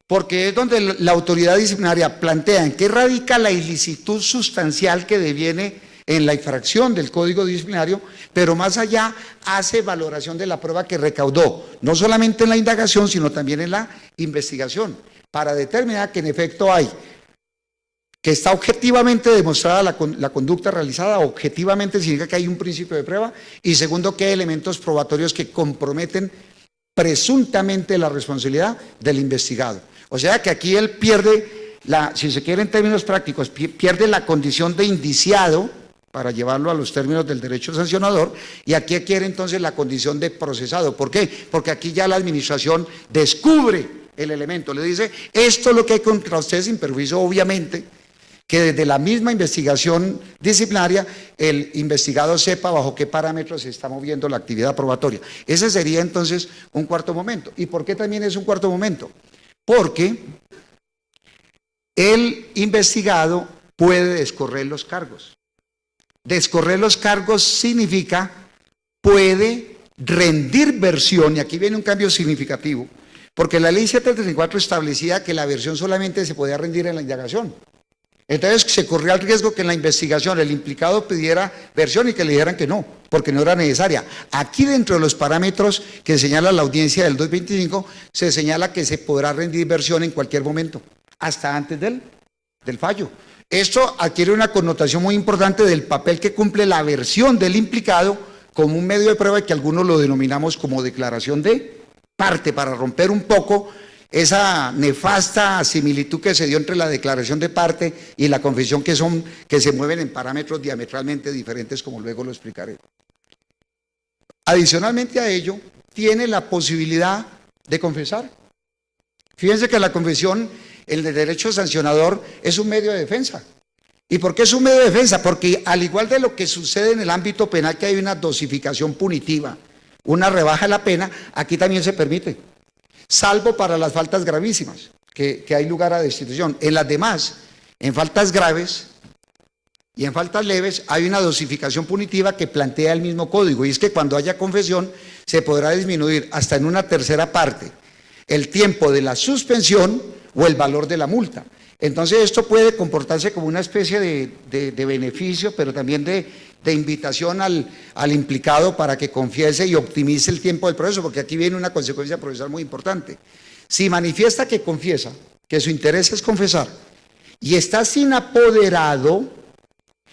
porque es donde la autoridad disciplinaria plantea en qué radica la ilicitud sustancial que deviene en la infracción del Código Disciplinario, pero más allá hace valoración de la prueba que recaudó, no solamente en la indagación, sino también en la investigación, para determinar que en efecto que está objetivamente demostrada la conducta realizada. Objetivamente significa que hay un principio de prueba, y segundo, que hay elementos probatorios que comprometen presuntamente la responsabilidad del investigado. O sea que aquí él pierde, si se quiere en términos prácticos, pierde la condición de indiciado, para llevarlo a los términos del derecho sancionador, y aquí adquiere entonces la condición de procesado. ¿Por qué? Porque aquí ya la administración descubre el elemento, le dice, esto es lo que hay contra usted sin perjuicio, obviamente, que desde la misma investigación disciplinaria el investigado sepa bajo qué parámetros se está moviendo la actividad probatoria. Ese sería entonces un cuarto momento. ¿Y por qué también es un cuarto momento? Porque el investigado puede descorrer los cargos. Descorrer los cargos significa puede rendir versión, y aquí viene un cambio significativo, porque la ley 734 establecía que la versión solamente se podía rendir en la indagación. Entonces se corría el riesgo que en la investigación el implicado pidiera versión y que le dijeran que no, porque no era necesaria. Aquí, dentro de los parámetros que señala la audiencia del 225, se señala que se podrá rendir versión en cualquier momento, hasta antes del fallo. Esto adquiere una connotación muy importante del papel que cumple la versión del implicado como un medio de prueba, y que algunos lo denominamos como declaración de parte, para romper un poco esa nefasta similitud que se dio entre la declaración de parte y la confesión, que se mueven en parámetros diametralmente diferentes, como luego lo explicaré. Adicionalmente a ello, tiene la posibilidad de confesar. Fíjense que la confesión, el derecho sancionador, es un medio de defensa. ¿Y por qué es un medio de defensa? Porque al igual de lo que sucede en el ámbito penal, que hay una dosificación punitiva, una rebaja de la pena, aquí también se permite, salvo para las faltas gravísimas, que hay lugar a destitución. En las demás, en faltas graves y en faltas leves, hay una dosificación punitiva que plantea el mismo código, y es que cuando haya confesión se podrá disminuir hasta en una tercera parte el tiempo de la suspensión o el valor de la multa. Entonces esto puede comportarse como una especie de beneficio, pero también de invitación al implicado para que confiese y optimice el tiempo del proceso, porque aquí viene una consecuencia procesal muy importante. Si manifiesta que confiesa, que su interés es confesar, y está sin apoderado,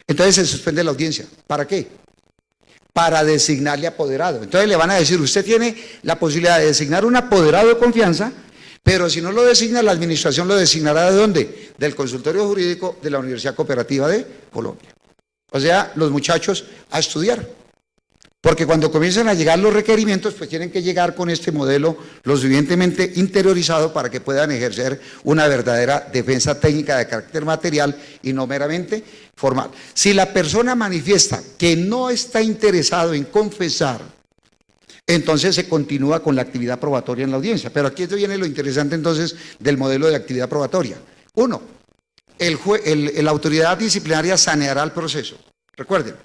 entonces se suspende la audiencia. ¿Para qué? Para designarle apoderado. Entonces le van a decir, usted tiene la posibilidad de designar un apoderado de confianza, pero si no lo designa, la administración lo designará ¿de dónde? Del consultorio jurídico de la Universidad Cooperativa de Colombia. O sea, los muchachos a estudiar. Porque cuando comiencen a llegar los requerimientos, pues tienen que llegar con este modelo lo suficientemente interiorizado para que puedan ejercer una verdadera defensa técnica de carácter material y no meramente formal. Si la persona manifiesta que no está interesado en confesar, entonces se continúa con la actividad probatoria en la audiencia. Pero aquí viene lo interesante entonces del modelo de actividad probatoria. Uno, la autoridad disciplinaria saneará el proceso. Recuerden,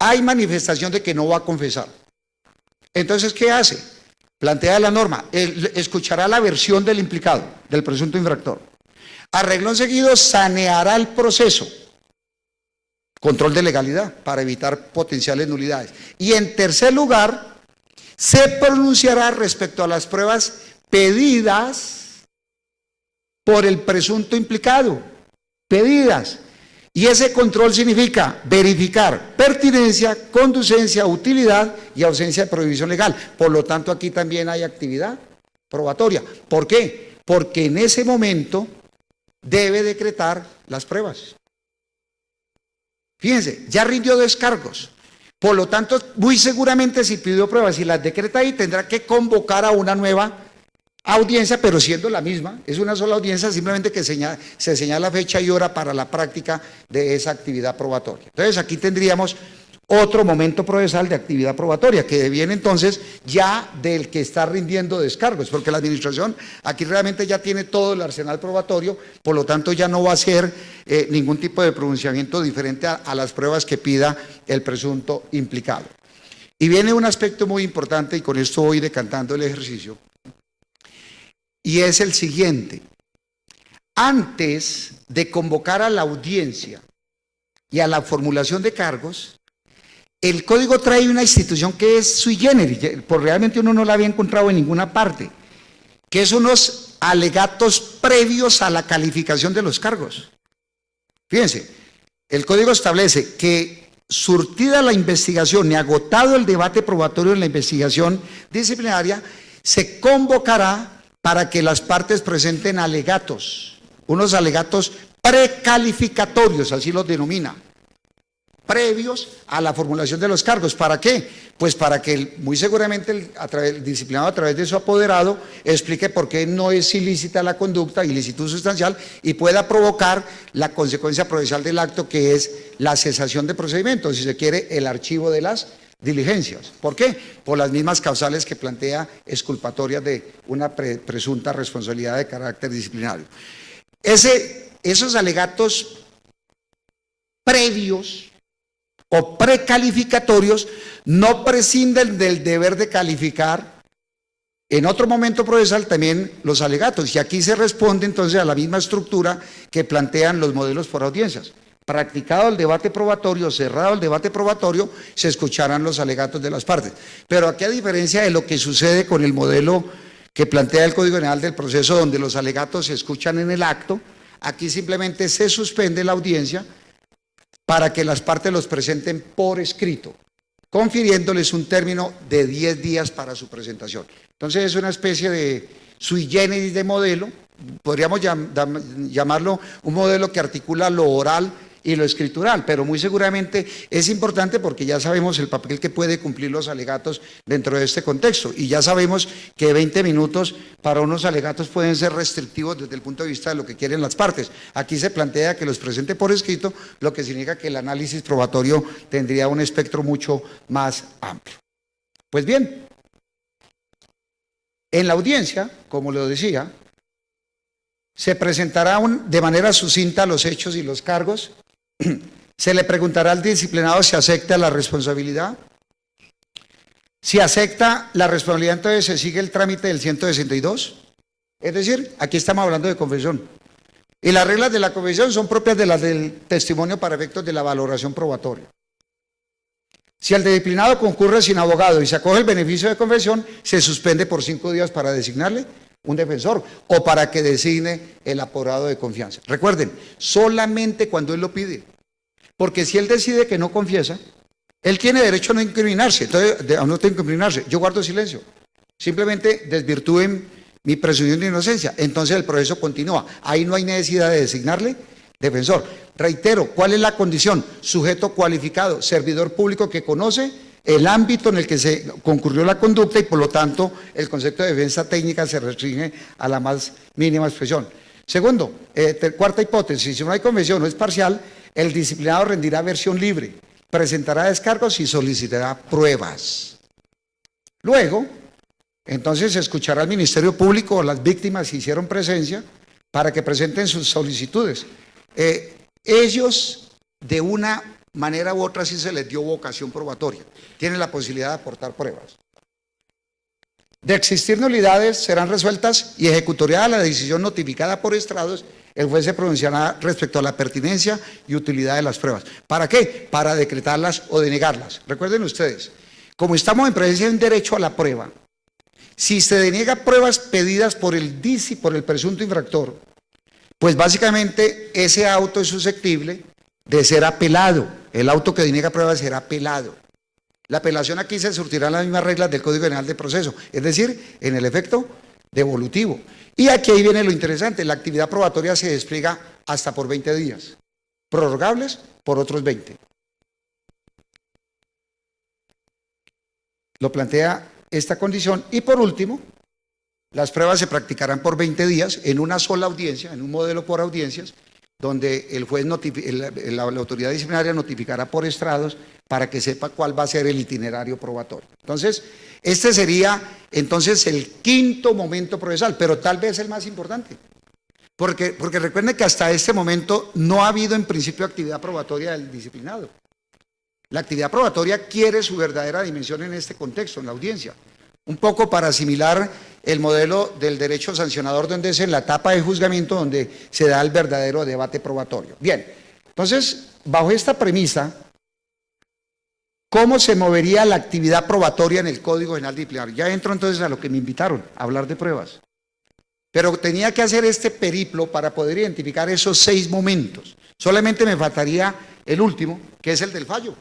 hay manifestación de que no va a confesar. Entonces, ¿qué hace? Plantea la norma, escuchará la versión del implicado, del presunto infractor. A renglón seguido, saneará el proceso. Control de legalidad para evitar potenciales nulidades. Y en tercer lugar, se pronunciará respecto a las pruebas pedidas por el presunto implicado. Pedidas. Y ese control significa verificar pertinencia, conducencia, utilidad y ausencia de prohibición legal. Por lo tanto, aquí también hay actividad probatoria. ¿Por qué? Porque en ese momento debe decretar las pruebas. Fíjense, ya rindió descargos. Por lo tanto, muy seguramente si pidió pruebas y las decreta ahí, tendrá que convocar a una nueva audiencia, pero siendo la misma, es una sola audiencia, simplemente que se señala fecha y hora para la práctica de esa actividad probatoria. Entonces aquí tendríamos otro momento procesal de actividad probatoria, que viene entonces ya del que está rindiendo descargos, porque la administración aquí realmente ya tiene todo el arsenal probatorio, por lo tanto ya no va a ser ningún tipo de pronunciamiento diferente a las pruebas que pida el presunto implicado. Y viene un aspecto muy importante, y con esto voy decantando el ejercicio, y es el siguiente. Antes de convocar a la audiencia y a la formulación de cargos, el código trae una institución que es sui generis, por realmente uno no la había encontrado en ninguna parte, que es unos alegatos previos a la calificación de los cargos. Fíjense, el código establece que surtida la investigación y agotado el debate probatorio en la investigación disciplinaria, se convocará para que las partes presenten alegatos, unos alegatos precalificatorios, así los denomina, previos a la formulación de los cargos. ¿Para qué? Pues para que muy seguramente el disciplinado a través de su apoderado explique por qué no es ilícita la conducta, ilicitud sustancial, y pueda provocar la consecuencia procesal del acto, que es la cesación de procedimientos, si se quiere, el archivo de las diligencias. ¿Por qué? Por las mismas causales que plantea exculpatorias de una presunta responsabilidad de carácter disciplinario. Esos alegatos previos o precalificatorios no prescinden del deber de calificar en otro momento procesal también los alegatos, y aquí se responde entonces a la misma estructura que plantean los modelos por audiencias. Practicado el debate probatorio, cerrado el debate probatorio, se escucharán los alegatos de las partes. Pero aquí, a diferencia de lo que sucede con el modelo que plantea el Código General del Proceso, donde los alegatos se escuchan en el acto, aquí simplemente se suspende la audiencia para que las partes los presenten por escrito, confiriéndoles un término de 10 días para su presentación. Entonces es una especie de sui generis de modelo, podríamos llamarlo un modelo que articula lo oral y lo escritural, pero muy seguramente es importante porque ya sabemos el papel que puede cumplir los alegatos dentro de este contexto, y ya sabemos que 20 minutos para unos alegatos pueden ser restrictivos desde el punto de vista de lo que quieren las partes. Aquí se plantea que los presente por escrito, lo que significa que el análisis probatorio tendría un espectro mucho más amplio. Pues bien, en la audiencia, como lo decía, se presentará de manera sucinta los hechos y los cargos. Se le preguntará al disciplinado si acepta la responsabilidad. Si acepta la responsabilidad, entonces se sigue el trámite del 162. Es decir, aquí estamos hablando de confesión. Y las reglas de la confesión son propias de las del testimonio para efectos de la valoración probatoria. Si el disciplinado concurre sin abogado y se acoge el beneficio de confesión, se suspende por 5 días para designarle un defensor o para que designe el apoderado de confianza. Recuerden, solamente cuando él lo pide, porque si él decide que no confiesa, él tiene derecho a no incriminarse, entonces a no incriminarse, yo guardo silencio, simplemente desvirtúen mi presunción de inocencia, entonces el proceso continúa, ahí no hay necesidad de designarle defensor. Reitero, ¿cuál es la condición? Sujeto cualificado, servidor público que conoce el ámbito en el que se concurrió la conducta y por lo tanto el concepto de defensa técnica se restringe a la más mínima expresión. Segundo, cuarta hipótesis, si no hay convención o es parcial, el disciplinado rendirá versión libre, presentará descargos y solicitará pruebas. Luego, entonces escuchará al Ministerio Público o las víctimas si hicieron presencia para que presenten sus solicitudes. Ellos de una manera u otra sí se les dio vocación probatoria, tienen la posibilidad de aportar pruebas. De existir nulidades serán resueltas y ejecutoriada la decisión notificada por estrados, el juez se pronunciará respecto a la pertinencia y utilidad de las pruebas. ¿Para qué? Para decretarlas o denegarlas. Recuerden ustedes, como estamos en presencia de un derecho a la prueba, si se deniega pruebas pedidas por el DICI, por el presunto infractor, pues básicamente ese auto es susceptible de ser apelado. El auto que deniega pruebas será apelado. La apelación aquí se surtirá en las mismas reglas del Código General de Proceso, es decir, en el efecto devolutivo. Y aquí ahí viene lo interesante, la actividad probatoria se despliega hasta por 20 días, prorrogables por otros 20. Lo plantea esta condición y por último, las pruebas se practicarán por 20 días en una sola audiencia, en un modelo por audiencias, donde el juez, la autoridad disciplinaria notificará por estrados para que sepa cuál va a ser el itinerario probatorio. Entonces, este sería entonces el quinto momento procesal, pero tal vez el más importante. Porque recuerden que hasta este momento no ha habido en principio actividad probatoria del disciplinado. La actividad probatoria adquiere su verdadera dimensión en este contexto, en la audiencia. Un poco para asimilar el modelo del derecho sancionador, donde es en la etapa de juzgamiento donde se da el verdadero debate probatorio. Bien, entonces, bajo esta premisa, ¿cómo se movería la actividad probatoria en el Código General Disciplinario? Ya entro entonces a lo que me invitaron, a hablar de pruebas. Pero tenía que hacer este periplo para poder identificar esos 6 momentos. Solamente me faltaría el último, que es el del fallo.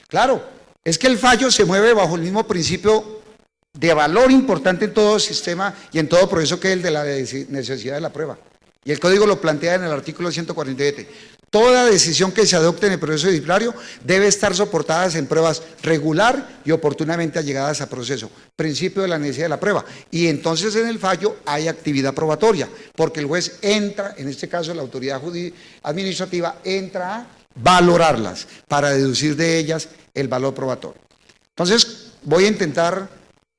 Claro, es que el fallo se mueve bajo el mismo principio de valor importante en todo sistema y en todo proceso que es el de la necesidad de la prueba. Y el Código lo plantea en el artículo 147. Toda decisión que se adopte en el proceso disciplinario debe estar soportada en pruebas regular y oportunamente allegadas a proceso. Principio de la necesidad de la prueba. Y entonces en el fallo hay actividad probatoria, porque el juez entra, en este caso la autoridad administrativa, entra a valorarlas para deducir de ellas el valor probatorio. Entonces voy a intentar,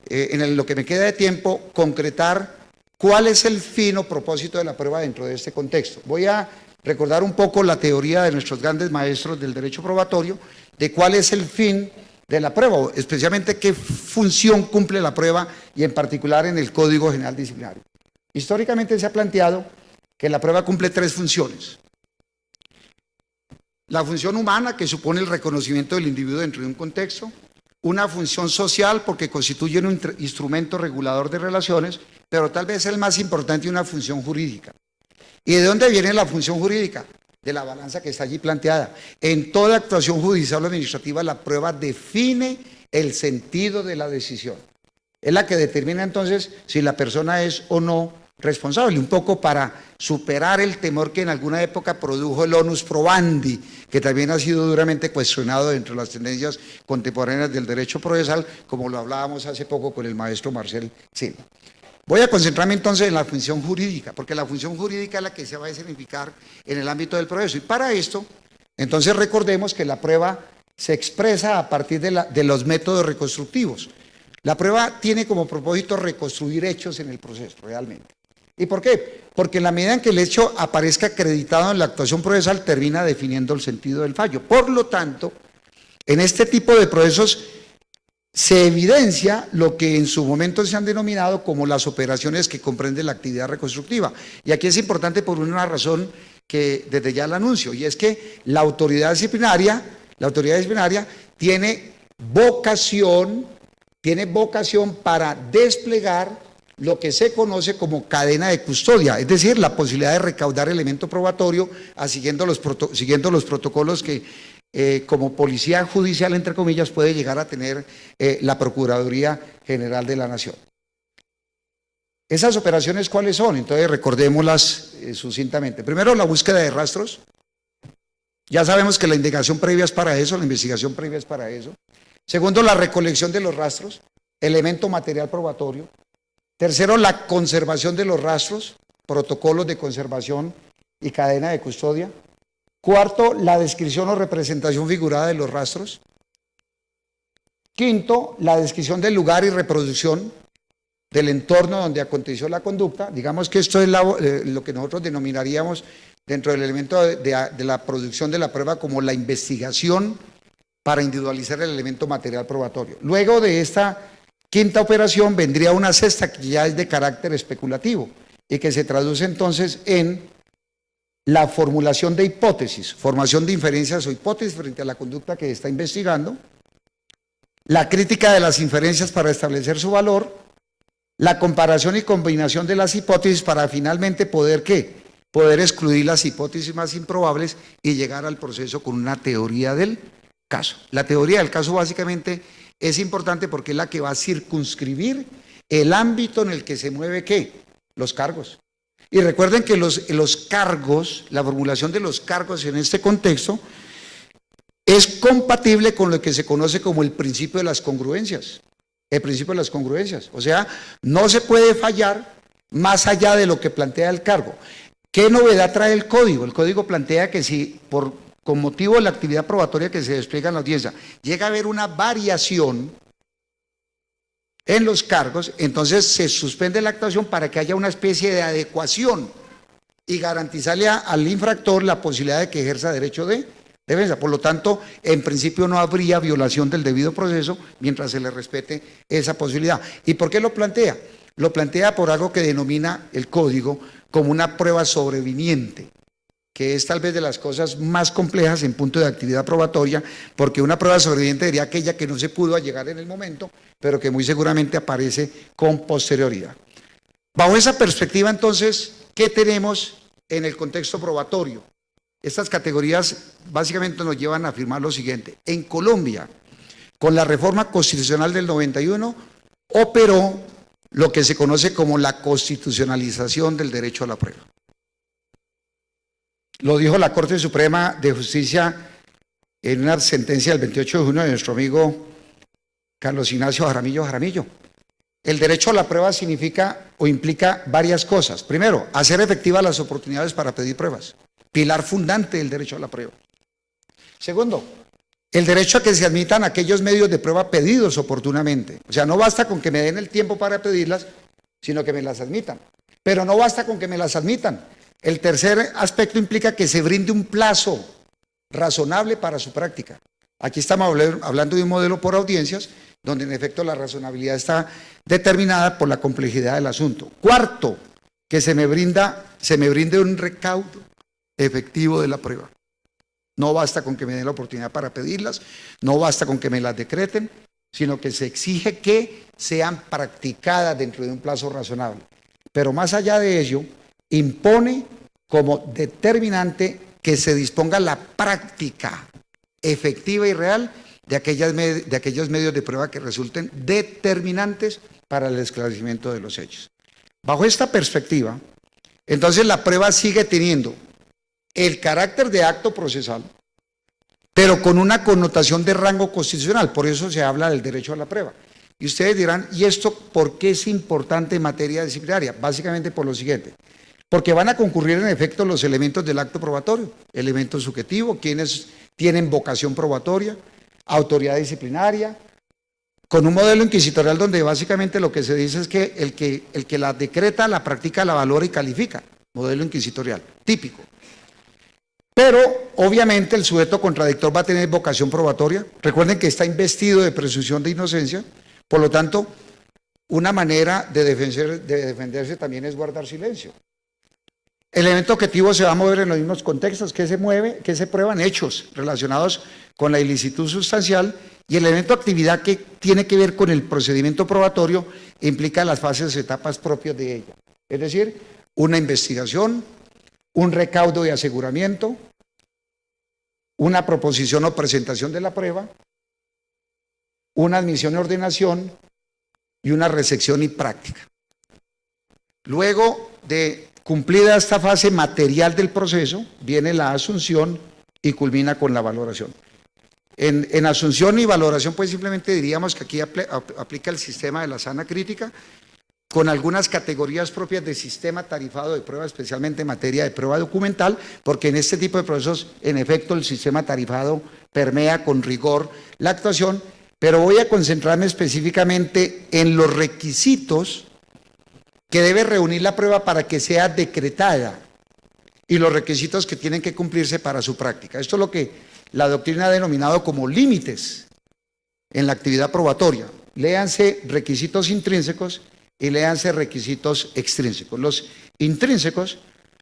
en lo que me queda de tiempo, concretar cuál es el fin o propósito de la prueba dentro de este contexto. Voy a recordar un poco la teoría de nuestros grandes maestros del derecho probatorio, de cuál es el fin de la prueba, especialmente qué función cumple la prueba y en particular en el Código General Disciplinario. Históricamente se ha planteado que la prueba cumple 3 funciones. La función humana, que supone el reconocimiento del individuo dentro de un contexto, una función social, porque constituye un instrumento regulador de relaciones, pero tal vez el más importante, una función jurídica. ¿Y de dónde viene la función jurídica? De la balanza que está allí planteada. En toda actuación judicial o administrativa, la prueba define el sentido de la decisión. Es la que determina entonces si la persona es o no responsable, un poco para superar el temor que en alguna época produjo el onus probandi, que también ha sido duramente cuestionado dentro de las tendencias contemporáneas del derecho procesal, como lo hablábamos hace poco con el maestro Marcel Silva. Voy a concentrarme entonces en la función jurídica, porque la función jurídica es la que se va a escenificar en el ámbito del proceso. Y para esto, entonces recordemos que la prueba se expresa a partir de los métodos reconstructivos. La prueba tiene como propósito reconstruir hechos en el proceso, realmente. ¿Y por qué? Porque en la medida en que el hecho aparezca acreditado en la actuación procesal, termina definiendo el sentido del fallo. Por lo tanto, en este tipo de procesos se evidencia lo que en su momento se han denominado como las operaciones que comprende la actividad reconstructiva. Y aquí es importante por una razón que desde ya la anuncio, y es que la autoridad disciplinaria tiene vocación para desplegar lo que se conoce como cadena de custodia, es decir, la posibilidad de recaudar elemento probatorio siguiendo los protocolos que como policía judicial, entre comillas, puede llegar a tener la Procuraduría General de la Nación. ¿Esas operaciones cuáles son? Entonces recordémoslas sucintamente. Primero, la búsqueda de rastros. Ya sabemos que la indagación previa es para eso, la investigación previa es para eso. Segundo, la recolección de los rastros, elemento material probatorio. Tercero, la conservación de los rastros, protocolos de conservación y cadena de custodia. Cuarto, la descripción o representación figurada de los rastros. Quinto, la descripción del lugar y reproducción del entorno donde aconteció la conducta. Digamos que esto es lo que nosotros denominaríamos dentro del elemento de la producción de la prueba como la investigación para individualizar el elemento material probatorio. Luego de esta quinta operación vendría una sexta que ya es de carácter especulativo y que se traduce entonces en la formulación de hipótesis, formación de inferencias o hipótesis frente a la conducta que está investigando, la crítica de las inferencias para establecer su valor, la comparación y combinación de las hipótesis para finalmente poder ¿qué? Poder excluir las hipótesis más improbables y llegar al proceso con una teoría del caso. La teoría del caso básicamente es importante porque es la que va a circunscribir el ámbito en el que se mueve ¿qué? Los cargos. Y recuerden que los cargos, la formulación de los cargos en este contexto es compatible con lo que se conoce como el principio de las congruencias. El principio de las congruencias. O sea, no se puede fallar más allá de lo que plantea el cargo. ¿Qué novedad trae el código? El código plantea que si con motivo de la actividad probatoria que se despliega en la audiencia llega a haber una variación en los cargos, entonces se suspende la actuación para que haya una especie de adecuación y garantizarle al infractor la posibilidad de que ejerza derecho de defensa. Por lo tanto, en principio no habría violación del debido proceso mientras se le respete esa posibilidad. ¿Y por qué lo plantea? Lo plantea por algo que denomina el código como una prueba sobreviniente, que es tal vez de las cosas más complejas en punto de actividad probatoria, porque una prueba sobreviviente sería aquella que no se pudo llegar en el momento, pero que muy seguramente aparece con posterioridad. Bajo esa perspectiva, entonces, ¿qué tenemos en el contexto probatorio? Estas categorías básicamente nos llevan a afirmar lo siguiente. En Colombia, con la reforma constitucional del 91, operó lo que se conoce como la constitucionalización del derecho a la prueba. Lo dijo la Corte Suprema de Justicia en una sentencia del 28 de junio de nuestro amigo Carlos Ignacio Jaramillo. El derecho a la prueba significa o implica varias cosas. Primero, hacer efectivas las oportunidades para pedir pruebas. Pilar fundante del derecho a la prueba. Segundo, el derecho a que se admitan aquellos medios de prueba pedidos oportunamente. O sea, no basta con que me den el tiempo para pedirlas, sino que me las admitan. Pero no basta con que me las admitan. El tercer aspecto implica que se brinde un plazo razonable para su práctica. Aquí estamos hablando de un modelo por audiencias, donde en efecto la razonabilidad está determinada por la complejidad del asunto. Cuarto, que se me brinde un recaudo efectivo de la prueba. No basta con que me den la oportunidad para pedirlas, no basta con que me las decreten, sino que se exige que sean practicadas dentro de un plazo razonable. Pero más allá de ello, impone como determinante que se disponga la práctica efectiva y real de aquellos medios de prueba que resulten determinantes para el esclarecimiento de los hechos. Bajo esta perspectiva, entonces la prueba sigue teniendo el carácter de acto procesal, pero con una connotación de rango constitucional. Por eso se habla del derecho a la prueba. Y ustedes dirán, ¿y esto por qué es importante en materia disciplinaria? Básicamente por lo siguiente. Porque van a concurrir en efecto los elementos del acto probatorio, elemento subjetivo, quienes tienen vocación probatoria, autoridad disciplinaria, con un modelo inquisitorial donde básicamente lo que se dice es que el que la decreta, la practica, la valora y califica. Modelo inquisitorial, típico. Pero obviamente el sujeto contradictor va a tener vocación probatoria. Recuerden que está investido de presunción de inocencia, por lo tanto, una manera de defenderse también es guardar silencio. El elemento objetivo se va a mover en los mismos contextos que se mueve, que se prueban hechos relacionados con la ilicitud sustancial, y el elemento actividad que tiene que ver con el procedimiento probatorio implica las fases o etapas propias de ella. Es decir, una investigación, un recaudo de aseguramiento, una proposición o presentación de la prueba, una admisión y ordenación y una recepción y práctica. Luego de cumplida esta fase material del proceso, viene la asunción y culmina con la valoración. En asunción y valoración, pues simplemente diríamos que aquí aplica el sistema de la sana crítica, con algunas categorías propias de sistema tarifado de prueba, especialmente en materia de prueba documental, porque en este tipo de procesos, en efecto, el sistema tarifado permea con rigor la actuación, pero voy a concentrarme específicamente en los requisitos que debe reunir la prueba para que sea decretada y los requisitos que tienen que cumplirse para su práctica. Esto es lo que la doctrina ha denominado como límites en la actividad probatoria. Léanse requisitos intrínsecos y léanse requisitos extrínsecos. Los intrínsecos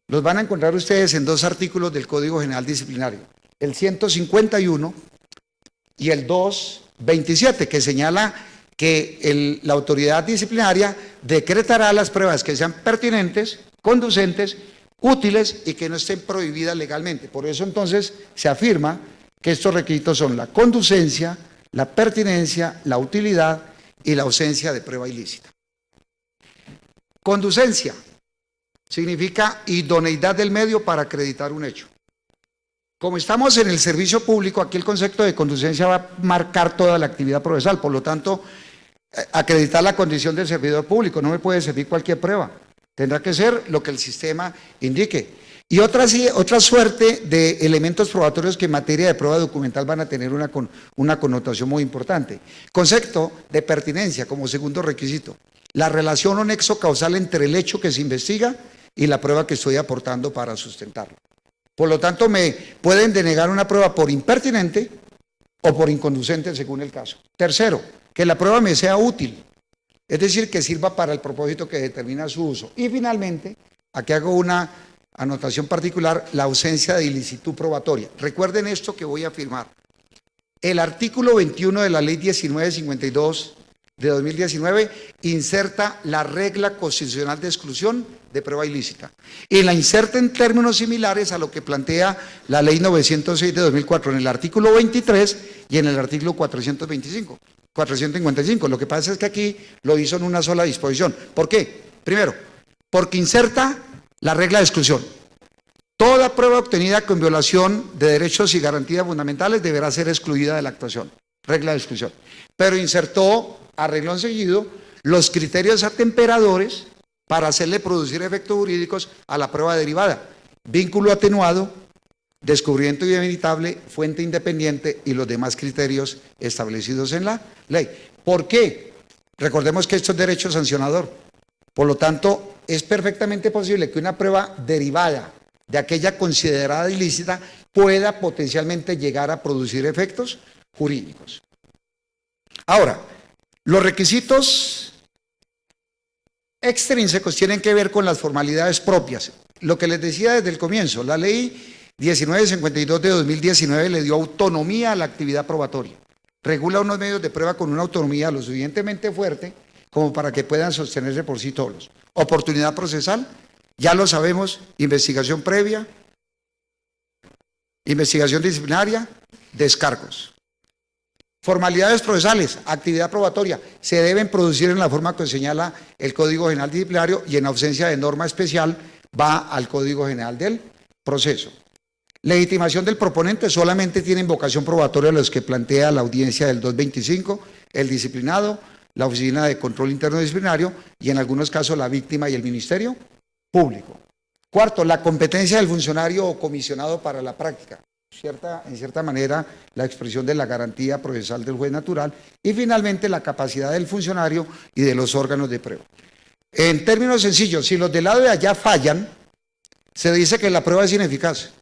los van a encontrar ustedes en dos artículos del Código General Disciplinario, el 151 y el 227, que señala que la autoridad disciplinaria decretará las pruebas que sean pertinentes, conducentes, útiles y que no estén prohibidas legalmente. Por eso entonces se afirma que estos requisitos son la conducencia, la pertinencia, la utilidad y la ausencia de prueba ilícita. Conducencia significa idoneidad del medio para acreditar un hecho. Como estamos en el servicio público, aquí el concepto de conducencia va a marcar toda la actividad procesal, por lo tanto, acreditar la condición del servidor público, no me puede servir cualquier prueba, tendrá que ser lo que el sistema indique. Y otra suerte de elementos probatorios que en materia de prueba documental van a tener una connotación muy importante. Concepto de pertinencia como segundo requisito, la relación o nexo causal entre el hecho que se investiga y la prueba que estoy aportando para sustentarlo. Por lo tanto, me pueden denegar una prueba por impertinente o por inconducente según el caso. Tercero, que la prueba me sea útil, es decir, que sirva para el propósito que determina su uso. Y finalmente, aquí hago una anotación particular, la ausencia de ilicitud probatoria. Recuerden esto que voy a afirmar. El artículo 21 de la Ley 1952 de 2019 inserta la regla constitucional de exclusión de prueba ilícita y la inserta en términos similares a lo que plantea la Ley 906 de 2004 en el artículo 23 y en el artículo 455. Lo que pasa es que aquí lo hizo en una sola disposición. ¿Por qué? Primero, porque inserta la regla de exclusión. Toda prueba obtenida con violación de derechos y garantías fundamentales deberá ser excluida de la actuación. Regla de exclusión. Pero insertó a renglón seguido los criterios atemperadores para hacerle producir efectos jurídicos a la prueba derivada. Vínculo atenuado, descubrimiento inevitable, fuente independiente y los demás criterios establecidos en la ley. ¿Por qué? Recordemos que esto es derecho sancionador. Por lo tanto, es perfectamente posible que una prueba derivada de aquella considerada ilícita pueda potencialmente llegar a producir efectos jurídicos. Ahora, los requisitos extrínsecos tienen que ver con las formalidades propias. Lo que les decía desde el comienzo, la ley 1952 de 2019 le dio autonomía a la actividad probatoria. Regula unos medios de prueba con una autonomía lo suficientemente fuerte como para que puedan sostenerse por sí solos. Oportunidad procesal, ya lo sabemos, investigación previa, investigación disciplinaria, descargos. Formalidades procesales, actividad probatoria, se deben producir en la forma que señala el Código General Disciplinario y en ausencia de norma especial va al Código General del Proceso. Legitimación del proponente solamente tiene invocación probatoria los que plantea la audiencia del 225, el disciplinado, la Oficina de Control Interno Disciplinario y en algunos casos la víctima y el Ministerio Público. Cuarto, la competencia del funcionario o comisionado para la práctica. En cierta manera, la expresión de la garantía procesal del juez natural y finalmente la capacidad del funcionario y de los órganos de prueba. En términos sencillos, si los del lado de allá fallan, se dice que la prueba es ineficaz.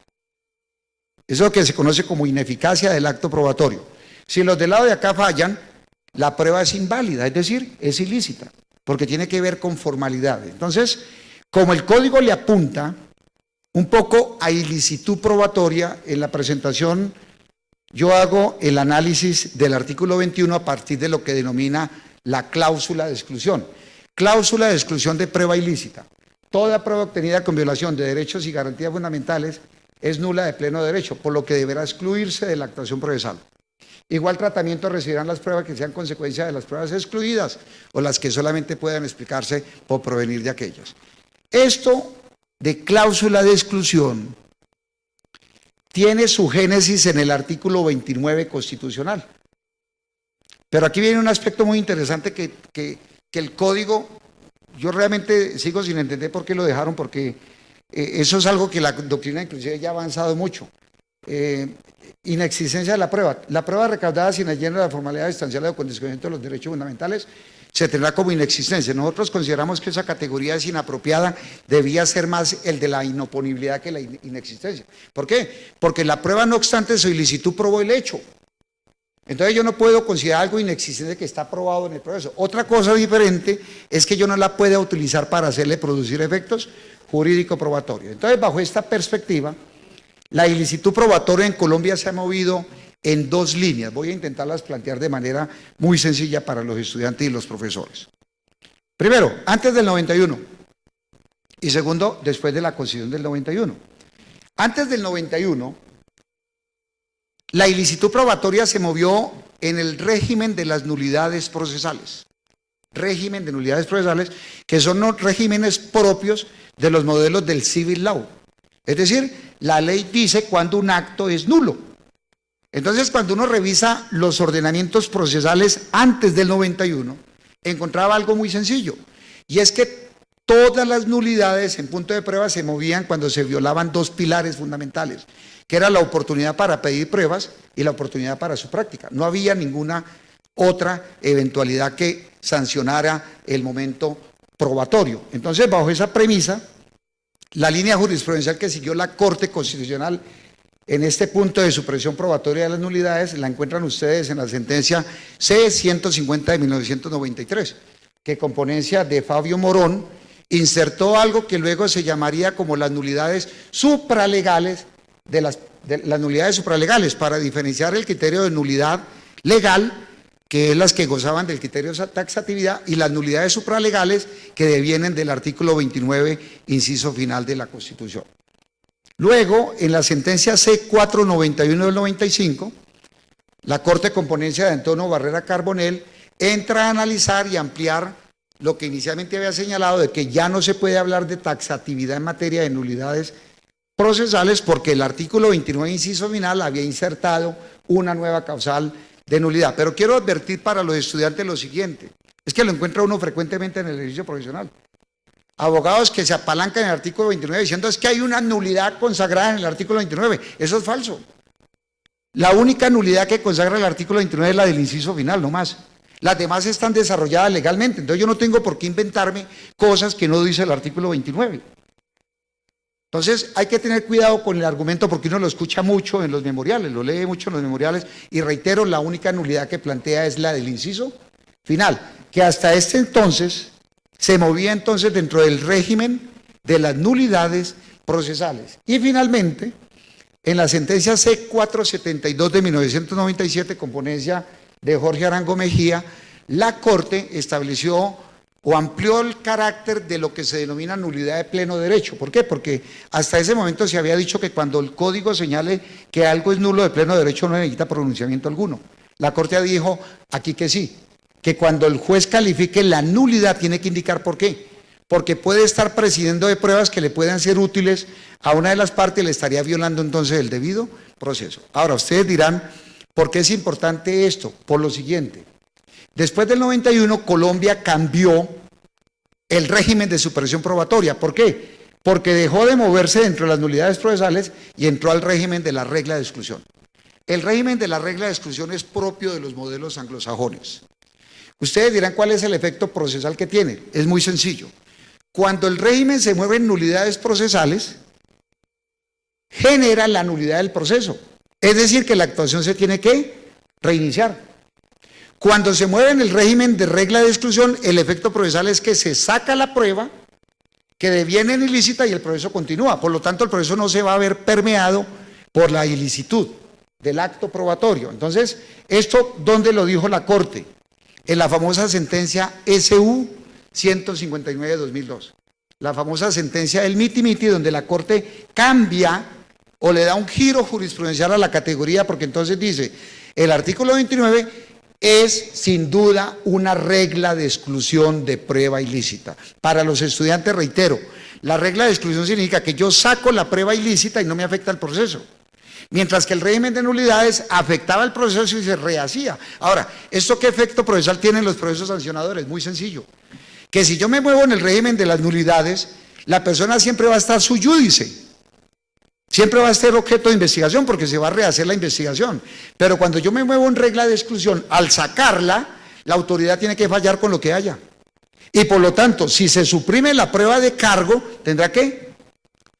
Eso es lo que se conoce como ineficacia del acto probatorio. Si los del lado de acá fallan, la prueba es inválida, es decir, es ilícita, porque tiene que ver con formalidad. Entonces, como el código le apunta un poco a ilicitud probatoria. En la presentación yo hago el análisis del artículo 21 a partir de lo que denomina la cláusula de exclusión. Cláusula de exclusión de prueba ilícita. Toda prueba obtenida con violación de derechos y garantías fundamentales es nula de pleno derecho, por lo que deberá excluirse de la actuación procesal. Igual tratamiento recibirán las pruebas que sean consecuencia de las pruebas excluidas o las que solamente puedan explicarse por provenir de aquellas. Esto de cláusula de exclusión tiene su génesis en el artículo 29 constitucional. Pero aquí viene un aspecto muy interesante que el código, yo realmente sigo sin entender por qué lo dejaron, porque eso es algo que la doctrina inclusive ya ha avanzado mucho. Inexistencia de la prueba. La prueba recaudada sin el lleno de la formalidad distancial de acondicionamiento de los derechos fundamentales se tendrá como inexistencia. Nosotros consideramos que esa categoría es inapropiada, debía ser más el de la inoponibilidad que la inexistencia. ¿Por qué? Porque la prueba, no obstante su ilicitud, probó el hecho. Entonces yo no puedo considerar algo inexistente que está probado en el proceso. Otra cosa diferente es que yo no la pueda utilizar para hacerle producir efectos jurídico-probatorios. Entonces, bajo esta perspectiva, la ilicitud probatoria en Colombia se ha movido en dos líneas. Voy a intentarlas plantear de manera muy sencilla para los estudiantes y los profesores. Primero, antes del 91 y segundo, después de la Constitución del 91. Antes del 91, la ilicitud probatoria se movió en el régimen de las nulidades procesales. Régimen de nulidades procesales, que son los regímenes propios de los modelos del civil law. Es decir, la ley dice cuando un acto es nulo. Entonces, cuando uno revisa los ordenamientos procesales antes del 91, encontraba algo muy sencillo, y es que todas las nulidades en punto de prueba se movían cuando se violaban dos pilares fundamentales, que era la oportunidad para pedir pruebas y la oportunidad para su práctica. No había ninguna otra eventualidad que sancionara el momento probatorio. Entonces, bajo esa premisa, la línea jurisprudencial que siguió la Corte Constitucional en este punto de supresión probatoria de las nulidades la encuentran ustedes en la sentencia C-150 de 1993, que con ponencia de Fabio Morón insertó algo que luego se llamaría como las nulidades supralegales de las nulidades supralegales, para diferenciar el criterio de nulidad legal, que es las que gozaban del criterio de taxatividad, y las nulidades supralegales que devienen del artículo 29, inciso final de la Constitución. Luego, en la sentencia C-491 del 95, la Corte con ponencia de Antonio Barrera Carbonell entra a analizar y ampliar lo que inicialmente había señalado de que ya no se puede hablar de taxatividad en materia de nulidades procesales porque el artículo 29, inciso final, había insertado una nueva causal de nulidad. Pero quiero advertir para los estudiantes lo siguiente, es que lo encuentra uno frecuentemente en el ejercicio profesional. Abogados que se apalancan en el artículo 29 diciendo es que hay una nulidad consagrada en el artículo 29. Eso es falso. La única nulidad que consagra el artículo 29 es la del inciso final, no más. Las demás están desarrolladas legalmente, entonces yo no tengo por qué inventarme cosas que no dice el artículo 29. Entonces hay que tener cuidado con el argumento porque uno lo escucha mucho en los memoriales, lo lee mucho en los memoriales, y reitero, la única nulidad que plantea es la del inciso final, que hasta este entonces se movía entonces dentro del régimen de las nulidades procesales. Y finalmente, en la sentencia C-472 de 1997, con ponencia de Jorge Arango Mejía, la Corte estableció o amplió el carácter de lo que se denomina nulidad de pleno derecho. ¿Por qué? Porque hasta ese momento se había dicho que cuando el código señale que algo es nulo de pleno derecho no necesita pronunciamiento alguno. La Corte dijo aquí que sí, que cuando el juez califique la nulidad tiene que indicar por qué. Porque puede estar prescindiendo de pruebas que le puedan ser útiles a una de las partes y le estaría violando entonces el debido proceso. Ahora, ustedes dirán, ¿por qué es importante esto? Por lo siguiente. Después del 91, Colombia cambió el régimen de supresión probatoria. ¿Por qué? Porque dejó de moverse dentro de las nulidades procesales y entró al régimen de la regla de exclusión. El régimen de la regla de exclusión es propio de los modelos anglosajones. Ustedes dirán cuál es el efecto procesal que tiene. Es muy sencillo. Cuando el régimen se mueve en nulidades procesales, genera la nulidad del proceso. Es decir, que la actuación se tiene que reiniciar. Cuando se mueve en el régimen de regla de exclusión, el efecto procesal es que se saca la prueba que devienen ilícita y el proceso continúa. Por lo tanto, el proceso no se va a ver permeado por la ilicitud del acto probatorio. Entonces, ¿esto dónde lo dijo la Corte? En la famosa sentencia SU 159 de 2002. La famosa sentencia del miti-miti, donde la Corte cambia o le da un giro jurisprudencial a la categoría, porque entonces dice, el artículo 29 es sin duda una regla de exclusión de prueba ilícita. Para los estudiantes, reitero, la regla de exclusión significa que yo saco la prueba ilícita y no me afecta el proceso. Mientras que el régimen de nulidades afectaba el proceso y se rehacía. Ahora, ¿esto qué efecto procesal tienen los procesos sancionadores? Muy sencillo. Que si yo me muevo en el régimen de las nulidades, la persona siempre va a estar sui judice. Siempre va a ser objeto de investigación porque se va a rehacer la investigación. Pero cuando yo me muevo en regla de exclusión, al sacarla, la autoridad tiene que fallar con lo que haya. Y por lo tanto, si se suprime la prueba de cargo, tendrá que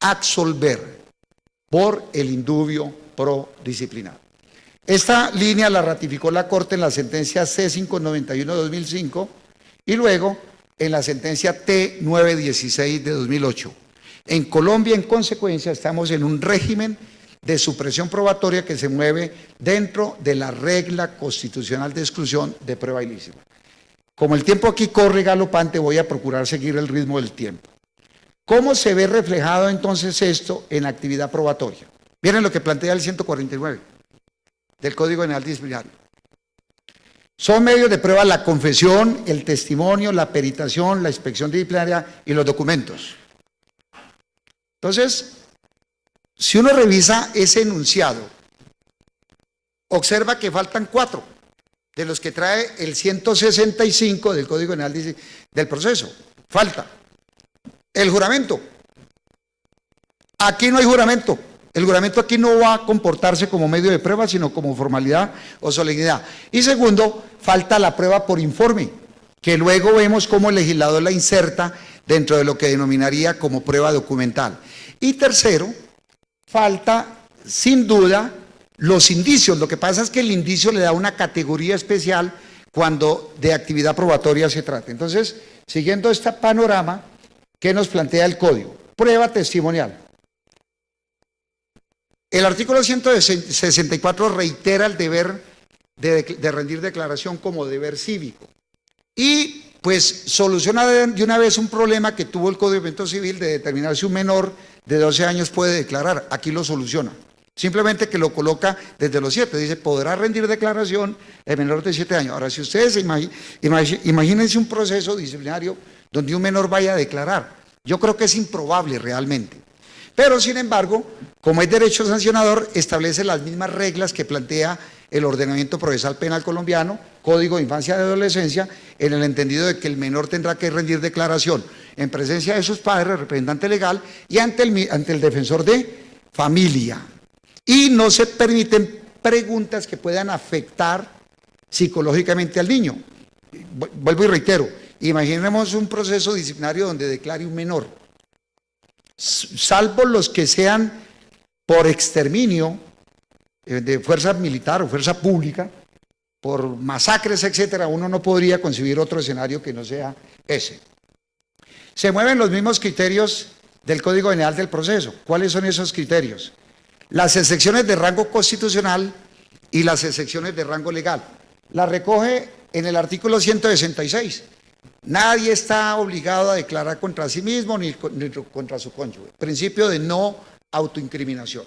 absolver por el indubio pro disciplinar. Esta línea la ratificó la Corte en la sentencia C591 de 2005 y luego en la sentencia T916 de 2008. En Colombia, en consecuencia, estamos en un régimen de supresión probatoria que se mueve dentro de la regla constitucional de exclusión de prueba ilícita. Como el tiempo aquí corre galopante, voy a procurar seguir el ritmo del tiempo. ¿Cómo se ve reflejado entonces esto en actividad probatoria? Miren lo que plantea el 149 del Código Penal Disciplinario. Son medios de prueba la confesión, el testimonio, la peritación, la inspección disciplinaria y los documentos. Entonces, si uno revisa ese enunciado, observa que faltan 4 de los que trae el 165 del Código Penal del proceso. Falta el juramento. Aquí no hay juramento. El juramento aquí no va a comportarse como medio de prueba, sino como formalidad o solemnidad. Y segundo, falta la prueba por informe, que luego vemos cómo el legislador la inserta dentro de lo que denominaría como prueba documental. Y tercero, falta sin duda los indicios. Lo que pasa es que el indicio le da una categoría especial cuando de actividad probatoria se trata. Entonces, siguiendo este panorama, ¿qué nos plantea el Código? Prueba testimonial. El artículo 164 reitera el deber de rendir declaración como deber cívico. Y pues soluciona de una vez un problema que tuvo el Código de Procedimiento Civil de determinar si un menor de 12 años puede declarar. Aquí lo soluciona. Simplemente que lo coloca desde los 7. Dice, podrá rendir declaración el menor de 7 años. Ahora, si ustedes imagínense un proceso disciplinario donde un menor vaya a declarar. Yo creo que es improbable realmente. Pero, sin embargo, como es derecho sancionador, establece las mismas reglas que plantea el ordenamiento procesal penal colombiano, Código de Infancia y Adolescencia, en el entendido de que el menor tendrá que rendir declaración en presencia de sus padres, representante legal, y ante el defensor de familia. Y no se permiten preguntas que puedan afectar psicológicamente al niño. Vuelvo y reitero, imaginemos un proceso disciplinario donde declare un menor, salvo los que sean por exterminio de fuerza militar o fuerza pública, por masacres, etcétera, uno no podría concebir otro escenario que no sea ese. Se mueven los mismos criterios del Código Penal del proceso. ¿Cuáles son esos criterios? Las excepciones de rango constitucional y las excepciones de rango legal. La recoge en el artículo 166. Nadie está obligado a declarar contra sí mismo ni contra su cónyuge. Principio de no autoincriminación.